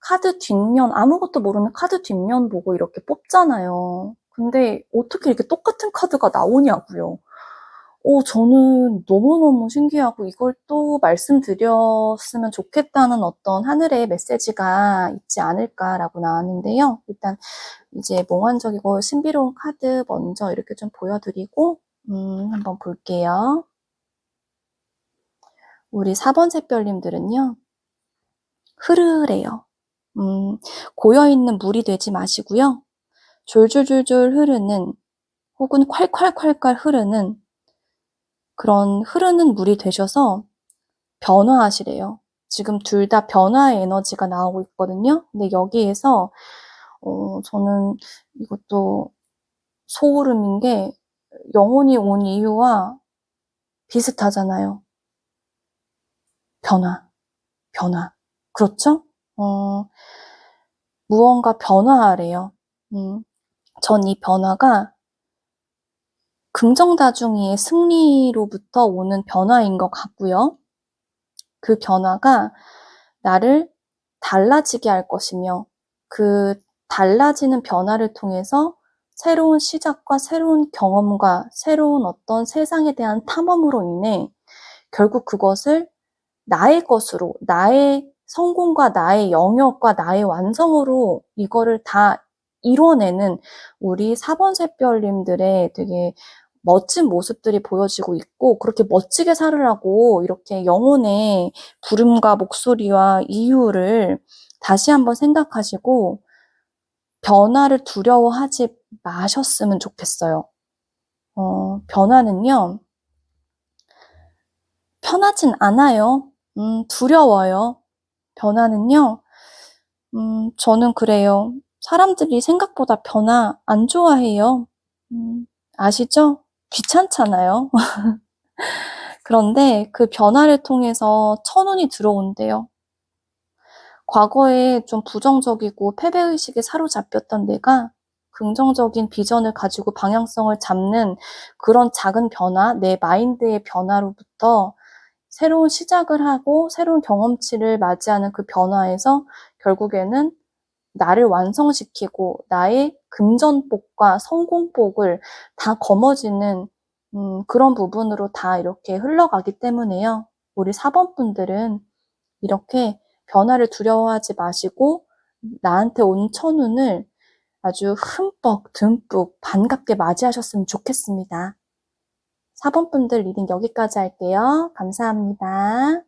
카드 뒷면, 아무것도 모르는 카드 뒷면 보고 이렇게 뽑잖아요. 근데 어떻게 이렇게 똑같은 카드가 나오냐고요. 저는 너무너무 신기하고 이걸 또 말씀드렸으면 좋겠다는 어떤 하늘의 메시지가 있지 않을까라고 나왔는데요. 일단 이제 몽환적이고 신비로운 카드 먼저 이렇게 좀 보여드리고 한번 볼게요. 우리 4번 샛별님들은요. 흐르래요. 고여있는 물이 되지 마시고요. 졸졸졸졸 흐르는 혹은 콸콸콸콸 흐르는 그런 흐르는 물이 되셔서 변화하시래요. 지금 둘 다 변화의 에너지가 나오고 있거든요. 근데 여기에서 저는 이것도 소울음인 게 영혼이 온 이유와 비슷하잖아요. 변화. 그렇죠? 무언가 변화하래요. 전 이 변화가 긍정다중이의 승리로부터 오는 변화인 것 같고요. 그 변화가 나를 달라지게 할 것이며 그 달라지는 변화를 통해서 새로운 시작과 새로운 경험과 새로운 어떤 세상에 대한 탐험으로 인해 결국 그것을 나의 것으로, 나의 성공과 나의 영역과 나의 완성으로 이거를 다 이뤄내는 우리 4번 샛별님들의 되게 멋진 모습들이 보여지고 있고 그렇게 멋지게 살으라고 이렇게 영혼의 부름과 목소리와 이유를 다시 한번 생각하시고 변화를 두려워하지 마셨으면 좋겠어요. 변화는요, 편하진 않아요. 두려워요. 변화는요, 저는 그래요. 사람들이 생각보다 변화 안 좋아해요. 아시죠? 귀찮잖아요. 그런데 그 변화를 통해서 천운이 들어온대요. 과거에 좀 부정적이고 패배의식에 사로잡혔던 내가 긍정적인 비전을 가지고 방향성을 잡는 그런 작은 변화, 내 마인드의 변화로부터 새로운 시작을 하고 새로운 경험치를 맞이하는 그 변화에서 결국에는 나를 완성시키고 나의 금전복과 성공복을 다 거머쥐는 그런 부분으로 다 이렇게 흘러가기 때문에요. 우리 4번 분들은 이렇게 변화를 두려워하지 마시고 나한테 온 천운을 아주 흠뻑 듬뿍 반갑게 맞이하셨으면 좋겠습니다. 4번 분들 리딩 여기까지 할게요. 감사합니다.